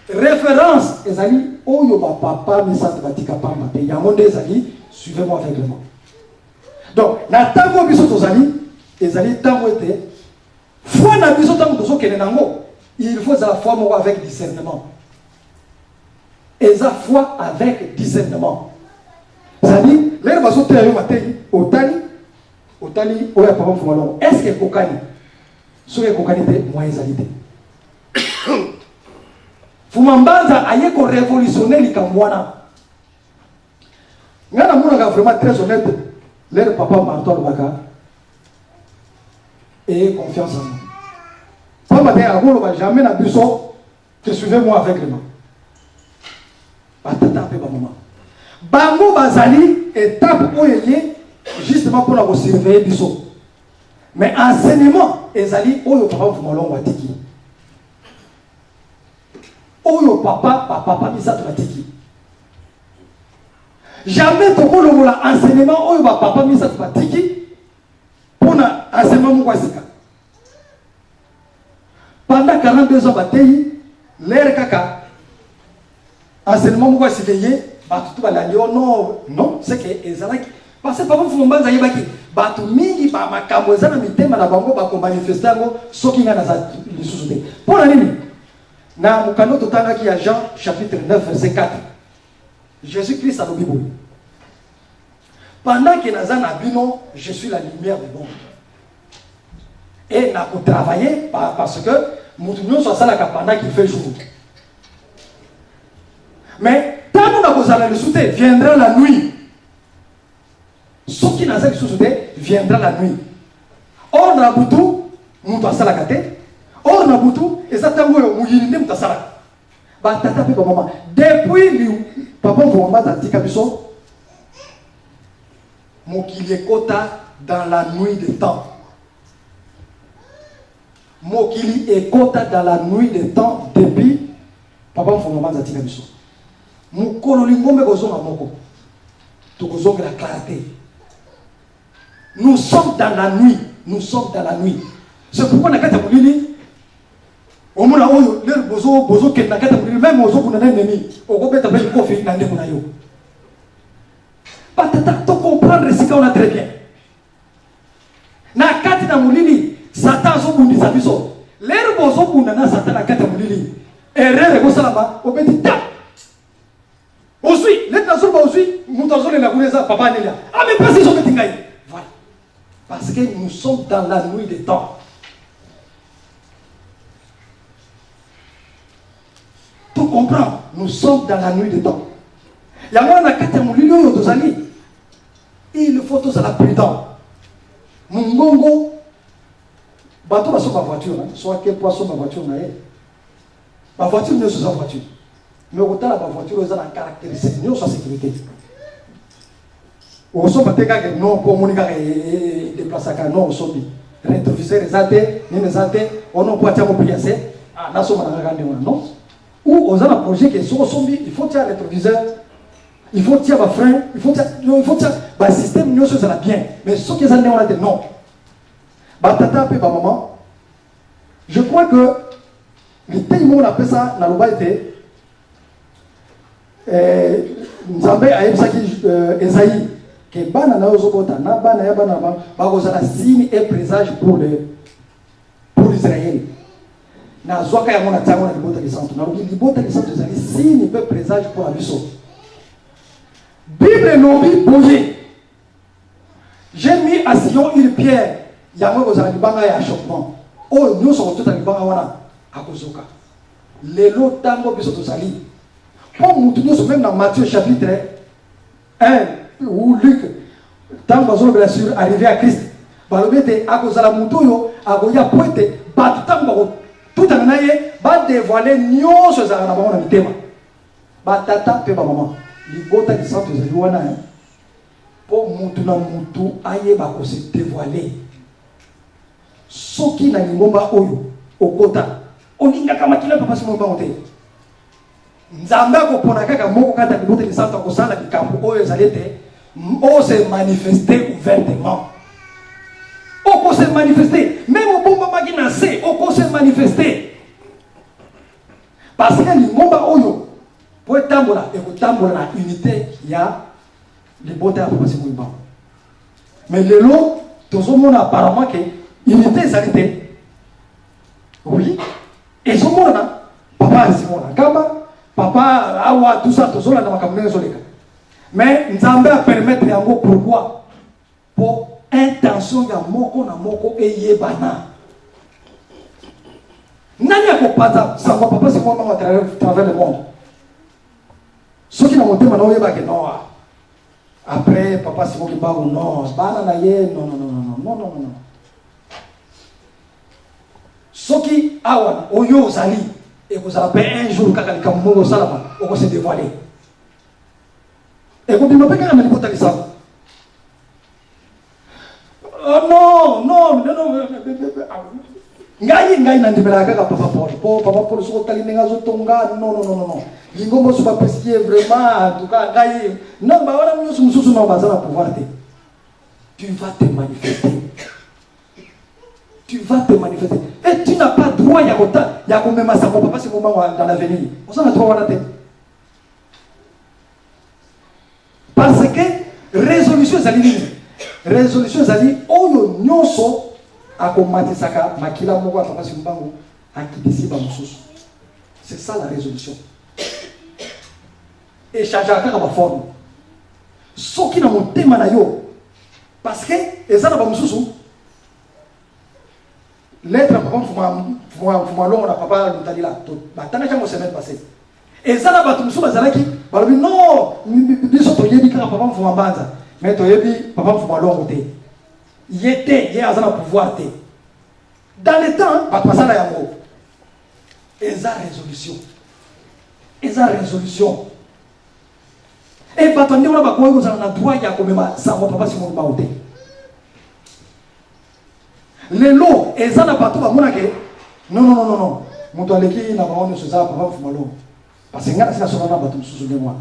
référence ezali oyo ba papa misatu batika pa matin yangonde ezali suivez-moi aveuglement. Donc na tango biso tozali ezali tango ete foi na biso tango tozo kene nango il faut la foi moko avec discernement. Eza foi avec discernement. Zali lero baso te yo matin otali oya papa Fumolongo est-ce que kokani soki kokani te moi ezali te. Fumambanza aye ko révolutionner likamwana. Ngana muna vraiment très honnête, leur papa Martin Baka et confiance en nous. Ça matin à vous va jamais na biso que suivez-moi aveuglement. Batata pe ba maman. Bango bazali étape oyeye justement pour la surveiller biso. Mais enseignement ezali oyo papa Fumolongo atiki. Oyo papa misato batiki. Jamais toko longola enseignement oyo papa misato batiki pour na enseignement mkwasika. Pendant 42 ans batei l'air kaka enseignement mkwasika ye batu ba la non c'est que ezalaki parce que papa Fumambanza yebaki batu mingi ba makambo ezana mitema na bango ba ko manifester ngo soki ngana za lisusu te. Pour la nini? Na mukano totanga ki ya Jean chapitre 9 verset 4. Jésus-Christ a le Bible. Pendant que naza na bino, je suis la lumière du monde. Et na ko travailler parce que mutu nyonso asalaka pendant qu'il fait jour. Mais tant na kozala le soute viendra la nuit. Ce qui naza le soute viendra la nuit. Or na butu mutu asalaka te. Or na butu ezatango yo muyinde mutasala. Ba tata pe maman depuis lui papa Fumambanza tika biso Mokili ekota dans la nuit des temps. Mokili ekota dans la nuit des temps depuis papa mfoma zatika biso. Mukolo lingombe kozonga moko. Tokozonga la clarté. Nous sommes dans la nuit. Nous sommes dans la nuit. C'est pourquoi na kata mulili omona oyo le bozo ke na kata mulili même ozo kuna na ennemi okobeta pe kofi na ndeko na yo. Patata to comprendre ce qu'on a très bien. Na kati na mulili Satan zo bundisa biso. Le bozo kuna na Satan na kata mulili. Erreur ko salaba obeti ta. Aussi, les nations aussi, nous t'avons les lagunesa papa Nelia. Ah mais pas si je me tingaï. Voilà. Parce que nous sommes dans la nuit des temps. Tu comprends? Nous sommes dans la nuit des temps. Il y a moi qui a mon lieu de Zali. Il faut tous à la prudence. Mon gongo, bateau va sur ma voiture, soit quel poisson ma voiture n'a. Ma voiture n'est pas sur sa voiture. Mais autant la voiture, ils ont la caractéristique, nous sommes sécurité. Au sommet, non, pour mon gars, déplacer à non, au sommet. Rétroviseur, les athées, les athées, on n'a pas de prière, ah, là, sommes à regarder, non. Ou aux autres projets qui sont au sommet, il faut tirer le rétroviseur, il faut tirer ma frein, il faut tirer le système, nous sommes bien. Mais ce qui est en on a dit non. Tata, maman, je crois que le pays où on appelle ça, dans le bas était. Nzambe ayebisaki Esaïe que bana na ozobota na bana ya bana ba bakozala signe et présage pour Israël. Na zwaka ya mona tango na libota lisanto na libota lisanto ezali signe et présage pour abiso. Bible nobi boye. J'ai mis à Sion une pierre. Yango kozala libanga ya achoppement. Oh nous sommes tout à libanga wana akozoka. Lelo tango biso tozali. Pour nous, même dans Matthieu chapitre 1 ou Luc, tant que vous êtes arrivé à Christ, vous êtes à cause de la moutoyo, à cause de la pointe, tout en ayant dévoilé nous ce que nous avons dit. Tata pe maman, libota qui sont aux Louana, pour moutou na moutou, aye ba ko se dévoiler. Soki na ngomba oyo, okota, oninga kama kila papa simo bangote. Nzamba ko pona kaka moko kata libota ki santa ko sala ki kampo oyo ezalete o se manifester ouvertement. O ko se manifester même au bomba magina se o ko se manifester. Parce que ngomba oyo po tambola e ko tambola na unité ya libota ya papa simba. Mais lelo tozomona apparemment que unité ezalete. Oui. Et somona papa simona kama papa, awa, tout ça, tout ça, dans ma caméra, mais nous avons permettre yango pourquoi? Pour intention ya moko na moko et yebana. Nani a kopata, ça va papa, c'est moi à travers le monde. Ceux qui n'ont monté maintenant, yeba que non. Après, papa, c'est moi qui parle non. Bana na ye, non, non, non, non, non, non, non, non. Ceux qui, awa, oyo zali. Et vous avez un jour quand il y a salama, on va se dévoiler. Et vous dites, mais quand même, il ça. Oh non, non, non, ngai nandi belaka papa Paul so tali nenga zo tonga non lingo so pas préciser vraiment en tout cas ngai non ba wana musu mususu no bazana pouvoir te. Tu vas te manifester. Tu vas te manifester. Et tu n'as pas droit ya kota ya komema sa papa c'est moment dans l'avenir. On s'en a droit wana te. Parce que résolution zali oyo nyonso akomatisaka makila moko papa simbango akidisiba mususu. C'est ça la résolution. Et changer kaka ba forme. Soki na motema na yo parce que ezana ba mususu lettre papa fuma longo na papa lutalila to batanga jango semaine passée. Ezana ba mususu bazalaki balobi non biso to yebi kaka papa fuma banza mais to yebi papa fuma longo te. Yé azana pouvoir te. Dans le temps, pas passer la yango. Eza résolution. Et batandi on a ba ko za na droit ya ko mema sa mo papa si mo ba ote. Lelo ezana bato ba mona ke non. Mutu aleki na baone soza papa fumalo. Parce que ngana sina sona na bato mususu de moi.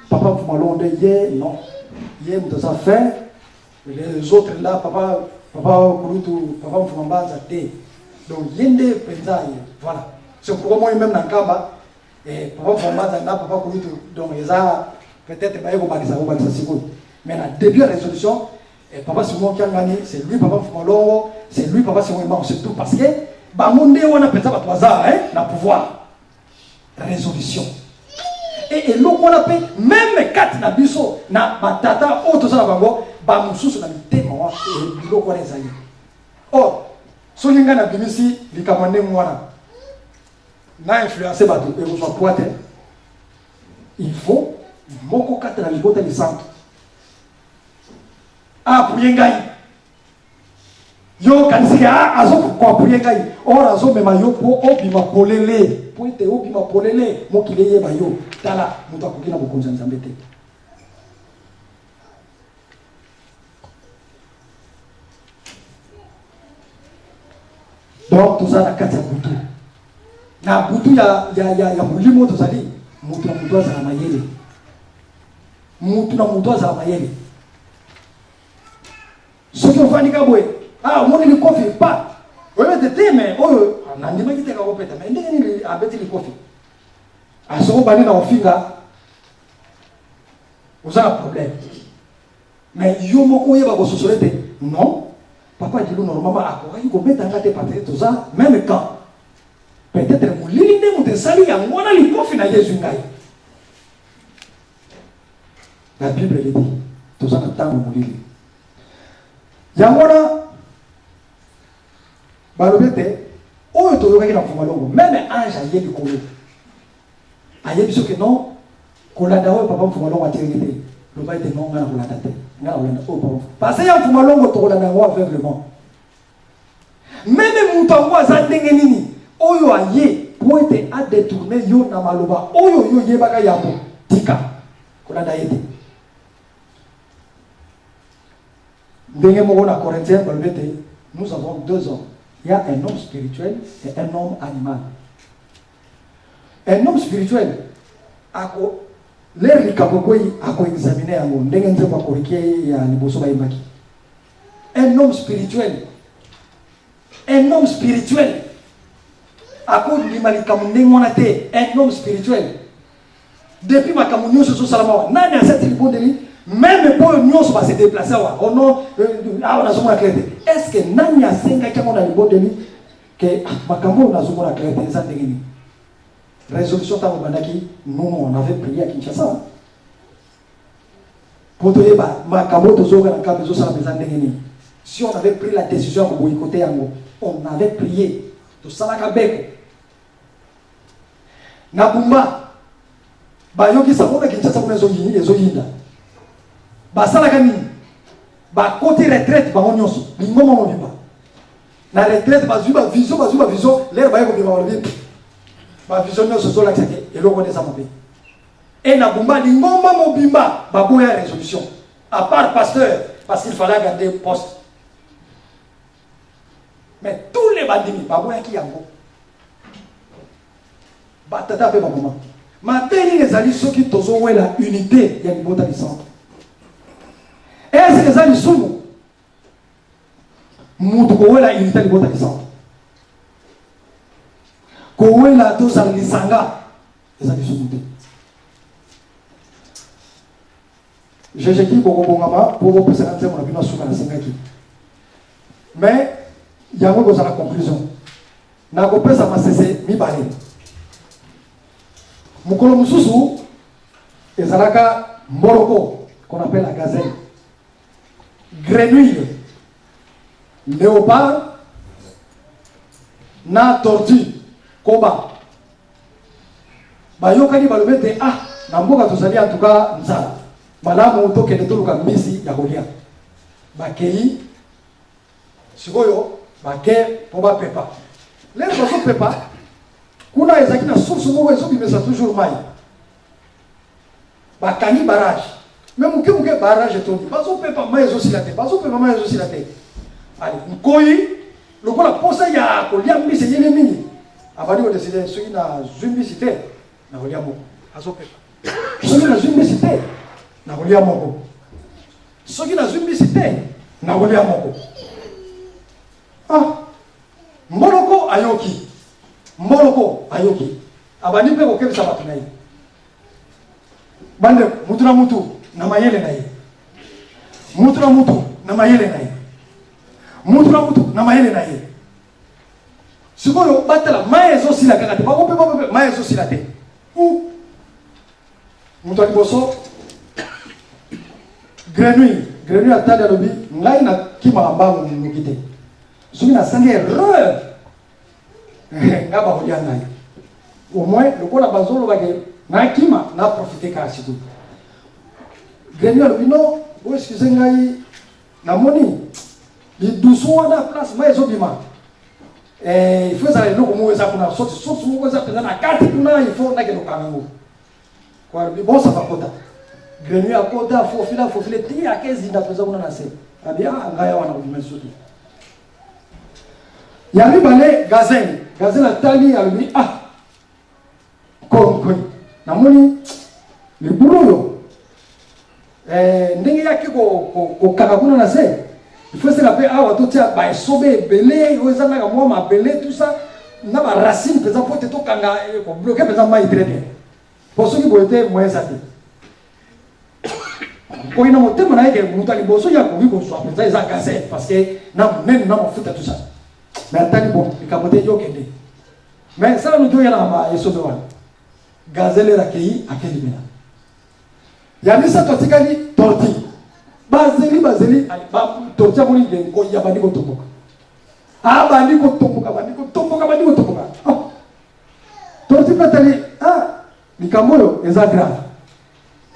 Papa fumalo de ye non. Ye mutu ça fait les autres là papa kurutu papa fumambanza te. Donc yende penza ye. Voilà. C'est pourquoi moi même dans Kamba et papa fumambanza na papa kurutu donc eza peut-être ba yego balisa siko. Mais la début de résolution et papa Simon qui a gagné, c'est lui papa Fumalo, c'est lui papa Simon Imam, c'est tout parce que Bamonde on a pensé à hasard hein, na pouvoir résolution. Et l'eau qu'on appelle même quatre na biso na batata auto ça bango ba mususu na mitema wa et l'eau qu'on ezali. Or so linga na bimisi likamande mwana na influencer bato et vous pointe il faut moko quatre na libota du centre. Ah, pour yengai. Yo kanisiga azo kwa pour yengai. Or azo mema yo po obima polele. Pointe obima polele mokile ye ba yo. Tala mutu akukina bokonza nzambe te. Donc tout ça na kati ya butu. Na butu ya mulimo tozali mutu na mutu za mayele. Mutu na mutu za mayele. Ce qui va dire ah mon il coffee pas oui mais mais oh nandima kiteka kopeta mais ndenge ni abeti le coffee aso bani na ofinga vous avez un problème mais yo moko yeba ko sosolete non papa dit normalement akora yuko beta ngate patete tout ça même quand peut-être mo lilinde mo te sali ya ngona le coffee na Yesu ngai la Bible le dit tout ça tango mo lili Yangona balobete oyo toyokaki na fumalongo même ange ayebi kolo ayebi soki non kolanda oyo papa fumalongo atiriki te loba ete non ngana kolanda te ngana kolanda oyo papa parce que ya fumalongo tokolanda yango aveuglement même mutu yango aza ndenge nini oyo aye po ete adetourne yo na maloba oyo yo yebaka yango tika kolanda ye te. Nous avons deux hommes. Il y a un homme spirituel et un homme animal. Un homme spirituel, l'air examiner un homme spirituel. Un homme spirituel. Un homme spirituel. Depuis ma communion sur Salomon, n'a cette libération. Même pour nous va se déplacer au nom on a zomona clé est-ce que nani asenga kama na libonde ni que makambo na zomona clé za ndengini résolution ta bandaki nous on avait prié à Kinshasa pour toyeba makambo to zoga na kabezo sala za ndengini si on avait pris la décision de boycotter yango on avait prié to sala kabeko na bumba bayoki sabona Kinshasa kuna ezo yinda basala kani ba côté retraite ba onyoso lingoma mo biba na retraite ba zuba vision l'air ba yeko biba wala ba vision no so la tsake eloko de sa mobé et na bumba lingoma mo bimba ba boya résolution à part pasteur parce qu'il fallait garder poste mais tous les bandits ba boya ki yango ba tata pe ba mama ma teni les alliés ceux qui tozo wela unité ya libota du centre. Est-ce que ça les soumou? Moutou kouela unité de bota kisant. Kouela tous à l'isanga. Et ça les soumou. J'ai dit pour vous présenter mon opinion sur la singaki. Mais il y a un la conclusion. Na kopé ça m'a cessé mi balé. Mukolo mususu ezalaka moroko qu'on appelle la gazelle. Grenouille, léopard, na tortue, koba. Bayokani balobete ah na mboka tozali en tout cas nzala. Malamu to kende toluka misi ya kolia. Bakei sikoyo bake po ba pepa. Les baso pepa kuna ezaki na source moko ezobimesa toujours mai. bakani barrage même muke barrage etondi bazopepa mai ezosila te bazopepa mai ezosila te ali nkoyi lokola posa ya kolia mbisi yele mingi abandi kodeside soki na zwi mbisi te na kolia moko azopepa soki na zwi mbisi te na kolia moko soki na zwi mbisi te na kolia moko mboloko ayoki abandi mpe kokebisa bato na ye bande mutu na mutu na mayele na ye mutu na mutu na mayele na ye mutu na mutu na mayele na ye sikoyo batala mai ezosila kaka te bakope mai ezosila te mutu ya liboso grenouille atali alobi ngai nakimaka mbangu noki te soki nasangi erreur nga bakolia ngai au moins lokola bazolobake nakima na profite kaka sikoyo grenouille alobi no bo excuse ngai namoni lidusu wana place mai ezobima il faut ezala eloko moko eza kuna sosi moko eza mpenza na kati kuna il faut nakende okanga ngo alobi bosaka kota grenouille akota afofile te ake ezinda mpenza kuna na se abi ngai awa na kobima liso te ya mibale gazen atali alobi konkoi namoni libulu oyo ndenge yaki kokanga kuna na se il faut senga mpe awa totia baesobe ebele oyo ezanaka mwa mabele tout ça na baracine mpenza mpo te tokanga kobloke mpenza mai très bien po soki boye te moyen eza te koyi na motema na yeke moto ya liboso ya koki kozwa mpenza eza gazen parce que na monene na mafuta tout ça mais atali bon likambo te yokende mais sala no toyelaka baesobe wana gazen lera akei akelimela ya misato atikali torti bazeli torti amoni ngengo ya bandi kotomboka bandi kotomboka torti patali likambo oyo eza grave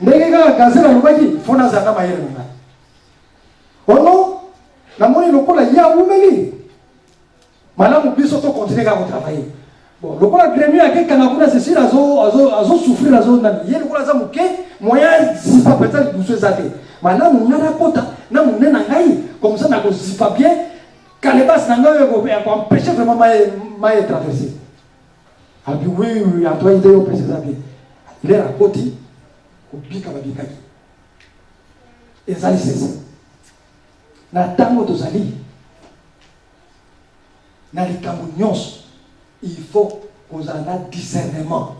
ndenge kaka gazen alobaki fo nazanga mayele na ngai ono namoni lokola ye awumeli malamu biso tokontinue kaka kotravaille bon lokola grenouille akekanga kuna cecile azosouffrir azonani ye lokola aza moke moyen zipa mpenza lidusu eza te malamu nga nakota na monene na ngai comme ça nakozipa bien kalebasi na ngai oyo yakoempêche vraiment mai etraverse abi oui antoine ide yo mpesa eza bien lere akoti kobika babikaki ezali sese na ntango tozali na likambo nyonso il faut kozala na discernement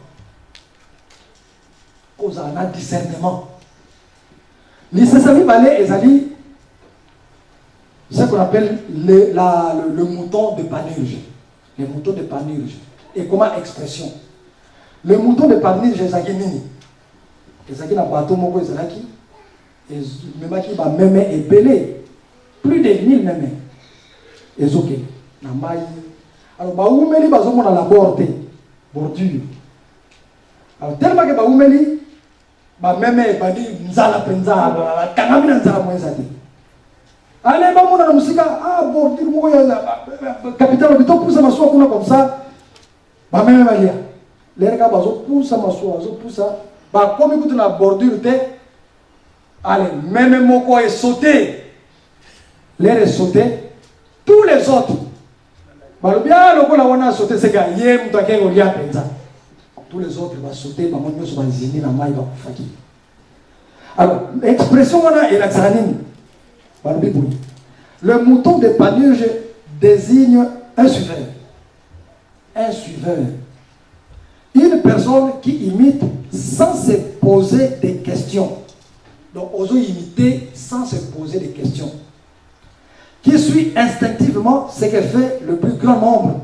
lisesa mibale ezali ce qu'on appelle le mouton de Panurge. Le mouton de Panurge. Et comment expression? Le mouton de Panurge ezaki nini? Ezaki na bateau moko ezalaki memaki ba meme ebele plus de 1000 meme ezoke na mai. Alors baumeli bazomona la bordure. Alors tellement que baumeli ba meme badi nzala penza tangami na nzala mwenza te. Ale ba mona na musika bordure moko ya capital bito pousa masuwa kuna comme ça ba meme balia. Lerka bazo pousa masuwa bazo pousa ba komi kutu na bordure te. Ale meme moko est sauté. L'air est sauté. Tous les autres balobia lokola wana sauté c'est que ye mutu akengo lia penza. Tous les autres vont sauter, vont monter sur les na mai va kufaki. Alors, l'expression wana est la tsanini. Le mouton de Panurge désigne un suiveur. Un suiveur. Une personne qui imite sans se poser des questions. Donc, osons imiter sans se poser des questions. Qui suit instinctivement ce que fait le plus grand nombre.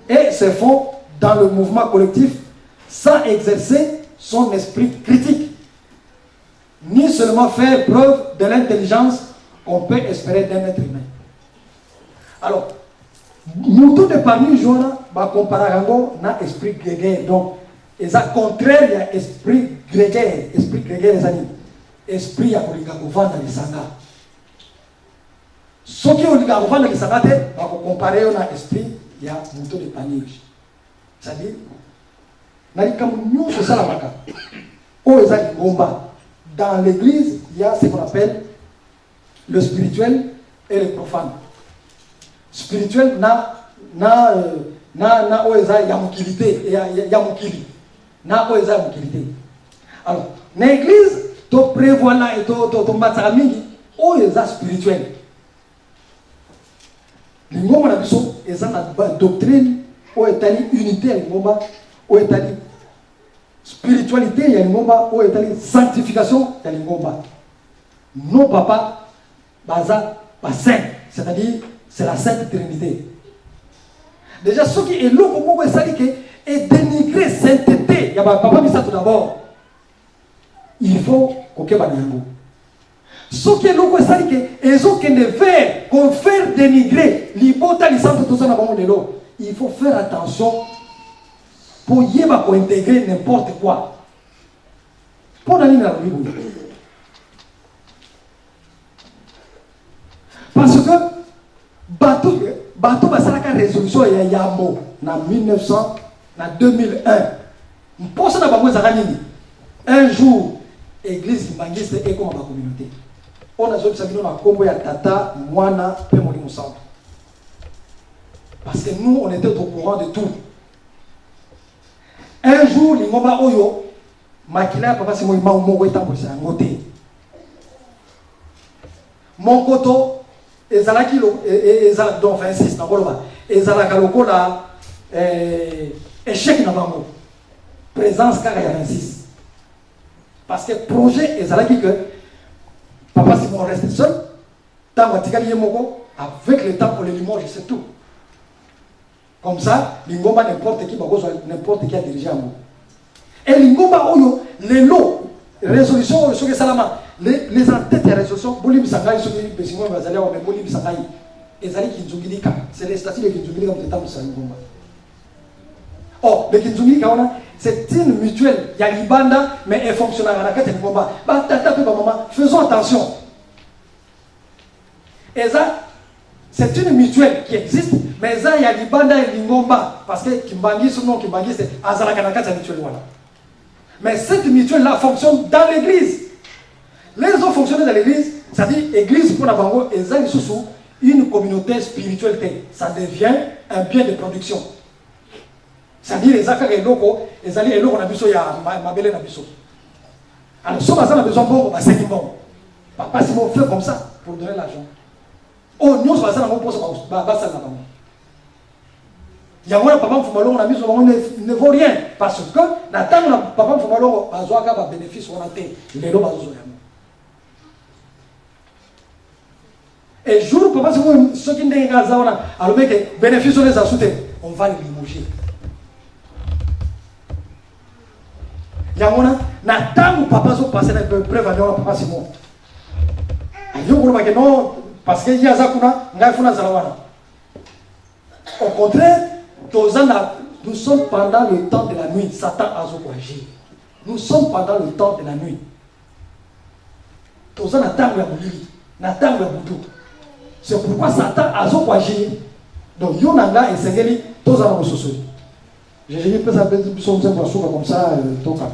Et se font dans le mouvement collectif sans exercer son esprit critique, ni seulement faire preuve de l'intelligence qu'on peut espérer d'un être humain. Alors, mouton de parmi Joana va comparer na esprit grégaire. Donc, c'est contraire à esprit grégaire. Esprit grégaire, les amis. Esprit à Koligakovana de Sanga. Ce qui est Koligakovana de Sanga, va comparer à esprit il y a mouton de panique. C'est-à-dire, na likambo nyonso esalamaka Dans l'église, il y a ce qu'on appelle le spirituel et le profane. Spirituel, na oeza ya mukilité, ya mukili. Na oeza ya mukilité. Alors, dans l'église, tu prévois là et tu matara mingi, oeza spirituel. L'ingoma na biso, eza na doctrine, o etali unité ya l'ingoma, o etali spiritualité, il y a l'ingoma, o etali sanctification, il y a l'ingoma. Non papa, baza, saint, c'est-à-dire, c'est la Sainte Trinité. Déjà, ce qui est lourd pour moi, c'est dénigrer sainteté. Il y a papa, mais ça tout d'abord. Il faut qu'on ait un yango. Ce qui est lourd, c'est que qu'on faire dénigrer l'ibota, tout ça, il faut faire attention pour y intégrer n'importe quoi. Pour aller dans la Bible. Parce que bateau basalaka résolution ya yamo na 1900 na 2001 mposa na bango ezaka nini un jour église mbangiste ekoma ba communauté on a zobisa bino na kombo ya tata mwana pe molimo santo parce que nous on était au courant de tout. Un jour lingomba oyo makila papa simo ima moko etambolisa ngote mon koto ezalaki donc 26 na koloba ezalaka lokola échec na bango présence kaka ya 26 parce que projet ezalaki que papa Simon reste seul tant atikali ye moko avec le temps pour le limoges c'est tout comme ça lingomba n'importe qui a dirigé amour et lingomba oyo lelo résolution oyo soki salama les entêtes et résolutions, Bolim Sangai, Bolim Sangai, Ezali Kinzungilika, c'est les statuts de Kinzungilika qui sont Sangomba. Oh, le Kinzungilika, c'est une mutuelle, il y a l'Ibanda, mais elle fonctionne à la carte de combat. Faisons attention. Et ça, c'est une mutuelle qui existe, mais ça, il y a l'Ibanda et l'Ingomba, parce que Kimbangi, son nom Kimbangi, c'est Azalakanaka, c'est mutuelle. Mais cette mutuelle-là fonctionne dans l'église. Les autres fonctionnaires de l'église, c'est-à-dire l'église pour la bango, une communauté spirituelle, ça devient un bien de production. C'est-à-dire les accords et locaux, les alliés et locaux, on a besoin de ma belle nabiso. Alors, si on a besoin de bon, c'est bon. Papa, si on fait comme ça pour donner l'argent. Oh, nous, on va faire un bon poste, on va faire ça. Il y a un papa Fumalo, on a mis ne vaut rien. Parce que, dans papa Fumalo, on a un bénéfice, on a les lots. Et jour, papa, si ceux qui n'ont pas de alors mec, bénéfice on les a soutenus, on va les limoger. Il y a un temps où papa sont passés dans le prévalent, papa Simon. Il y a un non, parce qu'il y a Zakuna, il y a un Zalawana. Au contraire, nous sommes pendant le temps de la nuit, Satan a agir. Nous sommes pendant le temps de la nuit. Nous sommes dans c'est pourquoi Satan a agir. Donc, Yonanga et Sengeli, tous en ont souci. J'ai dit que ça peut être comme ça, Toka.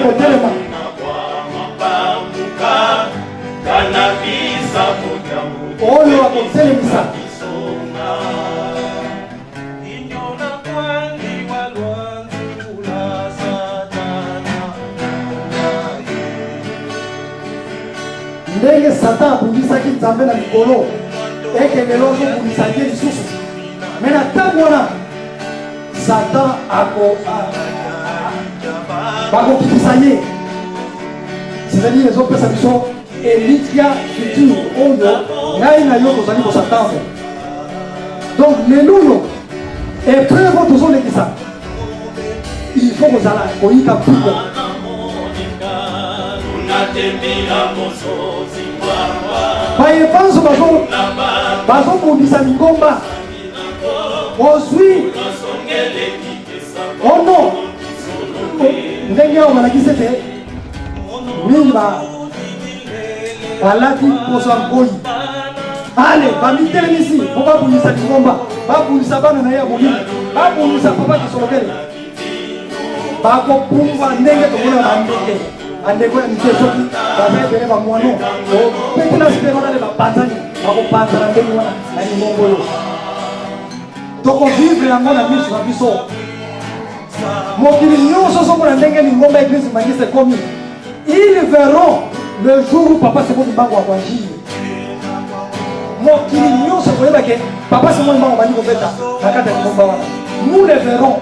kotelema oyo akotelemisa ndenge Satan abundisaki Nzambe na likolo eke lelo azobundisa ye lisusu me na ntango wana Satan bakokitisa ye c'est-à-dire ezopesa biso elikia futur oyo ngai na yo tozali kosatango donc lelo oyo epreuve tozolekisa il faut kozala koyika mpiko bayebanso bazobundisa mingomba ozwi ono ndenge oyo balakisi ete mingi balati poso ya nkoi ale bamitelemisi po babundisa mingomba babundisa bana na ye ya molili babundisa papa kisolokele bakopumbwa ndenge tomona bandeke andeko ya mike soki baza ebele bamwano opetela siperonale bapanzani bakopanzana ndenge wana na limongo oyo tokovivre yango na miso na biso mokili nyonso sokona ndenge lingomba eglise mangisa ekomi ils verront le jour où papa c'est bon mbango wa kwanjili mokili nyonso koyebake papa c'est bon mbango bani kobeta na kati ya lingomba wana nous le verrons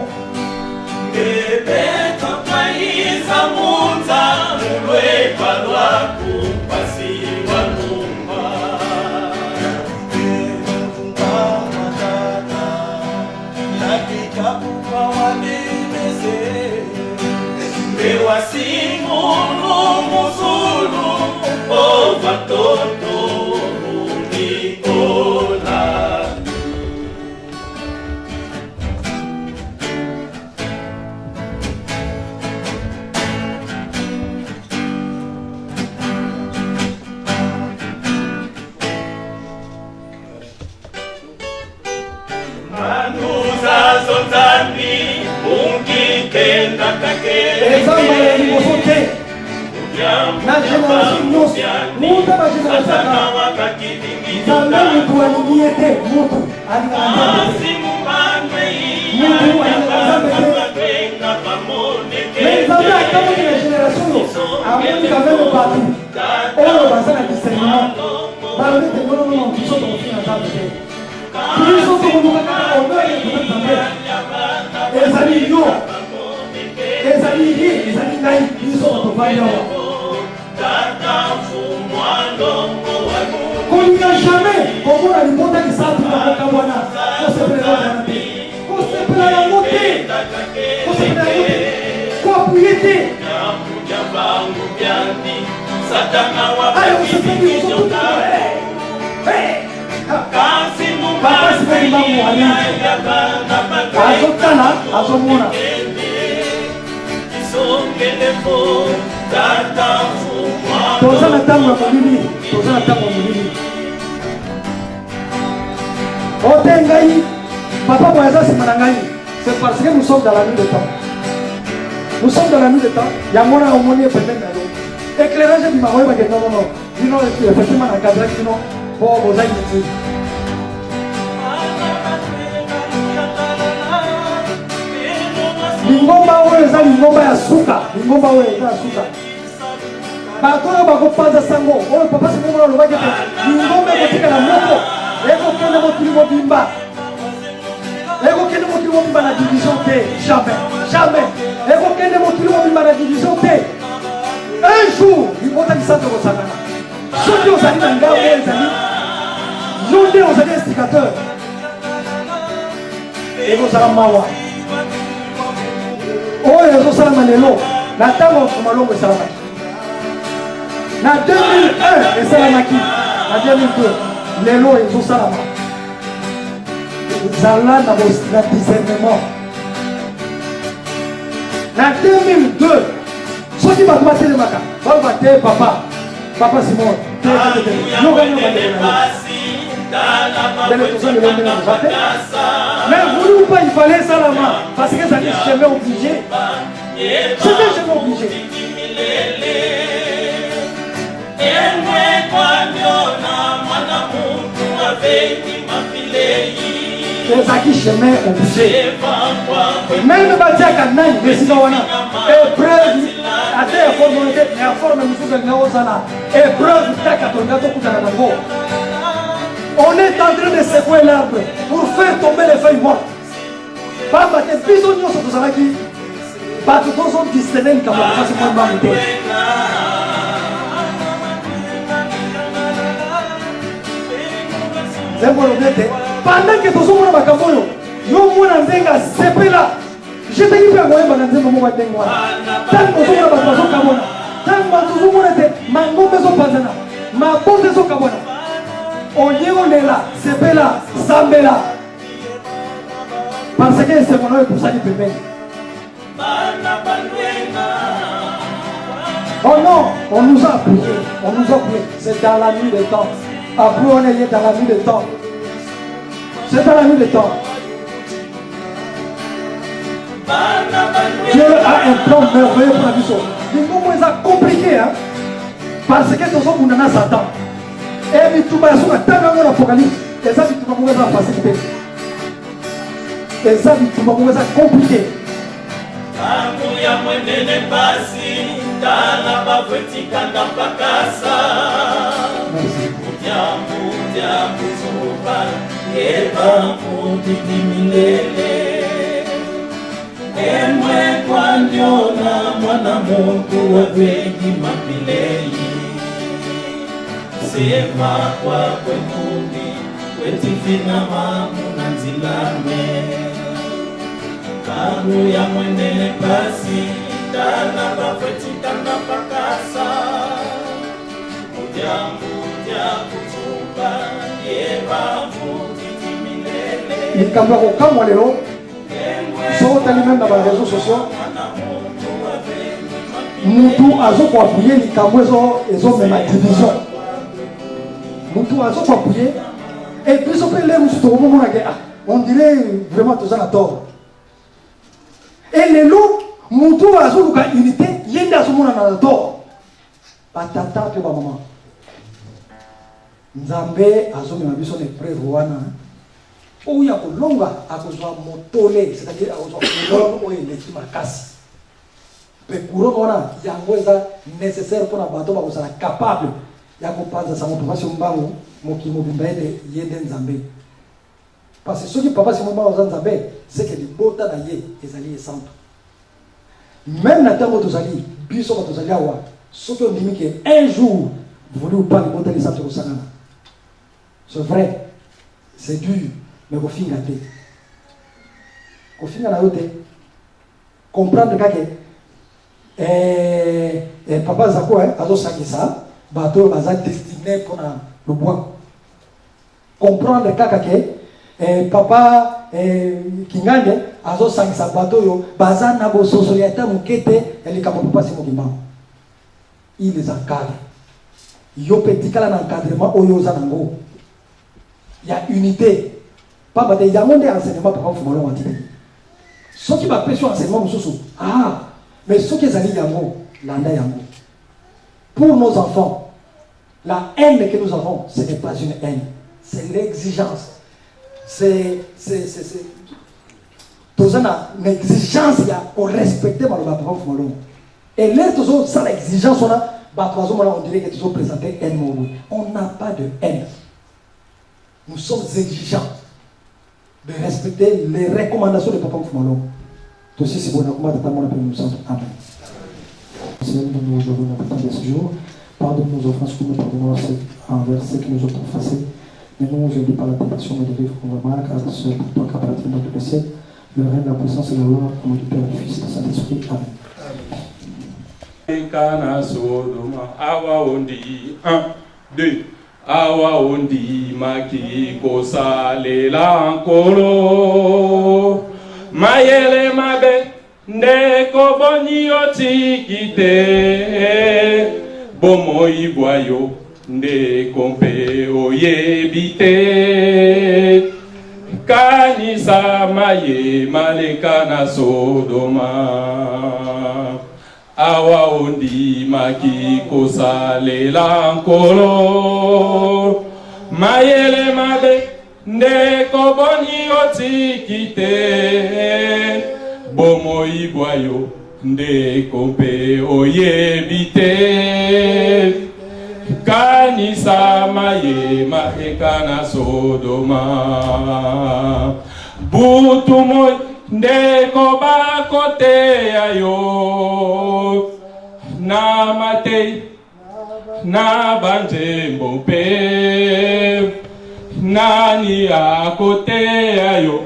Papa Boyaza c'est parce que nous sommes dans la nuit de temps. Nous sommes dans la nuit de temps. Il y a mon aumônier peut-être. Éclairage du Maroc, non. Dis non, effectivement, un cadre qui non, pour vos aïeux. Lingomba oyo eza lingomba ya suka, lingomba oyo eza suka. Bato oyo bakopanza sango, oyo papa singo alobaki ete lingomba ekotikala moko, ekokende mokili mobimba. Ekokende mokili mobimba na division te, jamais. Ekokende mokili mobimba na division te. Un jour, libota lisante kosangana. Soki ozali na ngao oyo ezali, yo nde ozali instigateur. Ekozala mawa. oyo ezosalama lelo na ntango malongo esalamaki na 2001 esalamaki na 2002 lelo ezosalama zala na discernement na 2002 soki bato batelemaka baloba te papa Simon te mais voulez ou pas, il fallait ça là-bas parce que ça n'est jamais obligé. C'était jamais obligé. Les acquis chemin obligé. Même le bâti à Canaan, mais si on a épreuve, à terre, formalité, mais à forme de épreuve, on est en train de secouer l'arbre pour faire tomber les feuilles mortes. Pas parce que bisognos sont tous qui pas tout le monde distingue comme ça, c'est pas mal. Pendant que tous les gens yo mwana ndenga sepela je te dis pas moi bananze mo mwa dengwa tant que tous les gens kabona tant que tous les gens mango beso panzana ma bonne so kabona oyego nela sepela sambela parce que c'est mon pour ça qui peut. Oh non, on nous a prié, c'est dans la nuit des temps. Après on est dans la nuit des temps. C'est dans la nuit des temps. Dieu a un plan merveilleux pour la vie. Il est compliqué, hein? Parce que tous on a Satan. Et puis tout va sur la table de l'Apocalypse. Et ça, tout va facilité. Et ça, tout va compliqué. Emwe kwa ndiona mwana Mungu wavegi mapilei sema kwa kwemundi wetifina mamu na nzilame kamu ya mwendele pasi tala bafetikanga pakasa mujamu kutuba yeba mutiti milele Nikamba kama leo sur même dans les réseaux sociaux, Moutou Azo pour appuyer les Kamwezo et zo même division. Moutou Azo pour appuyer et puis on peut les on dirait vraiment tout ça à tort. Et les loups, Moutou Azo pour unité, yenda zo mona na tort. Patata que ba maman. Nzambe Azo même biso les preuves wana. Ou il y a que longa à cause de motolé, c'est-à-dire à cause de l'homme ou il est casse. Mais pour eux, il y a un nécessaire pour un bateau pour être capable. Il y a qu'on passe à sa motivation bango, mon qui mobile yenden zambé. Parce que ceux qui papa si mon bango zambé, c'est que les botas d'ailleurs les alliés sont. Même la terre où tous alliés, biso tous alliés awa, ceux qui ont dit que un jour vous voulez ou pas les botas les sables au Sanana. C'est vrai, c'est dur. Mais au final, comprendre que papa Zako a ça, bateau a destiné pour le bois. Comprendre que papa Kingane a ça bateau, bazan na bo société mukete, elle est capable de passer mon imam. Il les encadre. Yo petit kala d'encadrement oyo zanango. Il y a unité. Pas il y a un enseignement par contre on dit. Ceux qui m'appellent sur enseignement mais ceux qui allaient yango landa yango. Pour nos enfants, la haine que nous avons, ce n'est pas une haine, c'est l'exigence. C'est une exigence pour respecter ma parole. Et là sans l'exigence on dirait que toujours présenté haine. On n'a pas de haine. Nous sommes exigeants de respecter les recommandations de Papa Mfumalo. Tout ceci, c'est bon, nous sommes. Amen. Seigneur, nous aujourd'hui dans le temps de ce jour. Pardonne nos offenses que nous pardonnons envers ceux qui nous ont offensés. Mais nous, aujourd'hui, par la tentation de vivre vraiment, car c'est pour toi qu'appartient dans le ciel, le règne, la puissance et la gloire, au nom du Père, du Fils et du Saint-Esprit. Amen. Kana Sodoma, awa ondi, 1, 2. Awa ondi maki kosalela nkolo mayele mabe ndeko boni otikite bomo ibwayo ndeko mpe oyebite kanisa maye maleka na Sodoma awa ondi maki kosalela nkolo mayele mabe ndeko boni otikite bomo ibwayo ndeko mpe oyebite kanisa maye maleka na Sodoma butu moy ndeko bakote ayo na mate na banjembo mpe nani akote ayo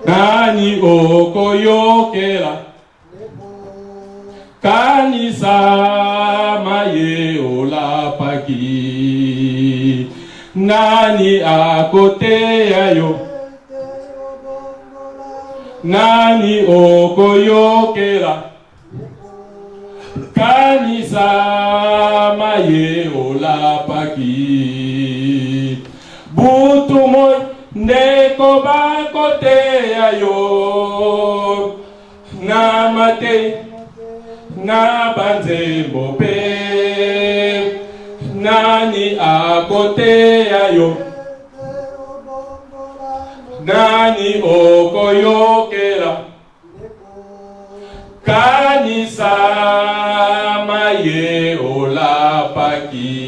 nani okoyokela kanisa maye olapaki nani akote ayo nani okoyokela kanisa maye olapaki butu moy ndeko bakote ayo na mate na banzembo pe nani akote ayo nani okoyokela kanisa maye olapaki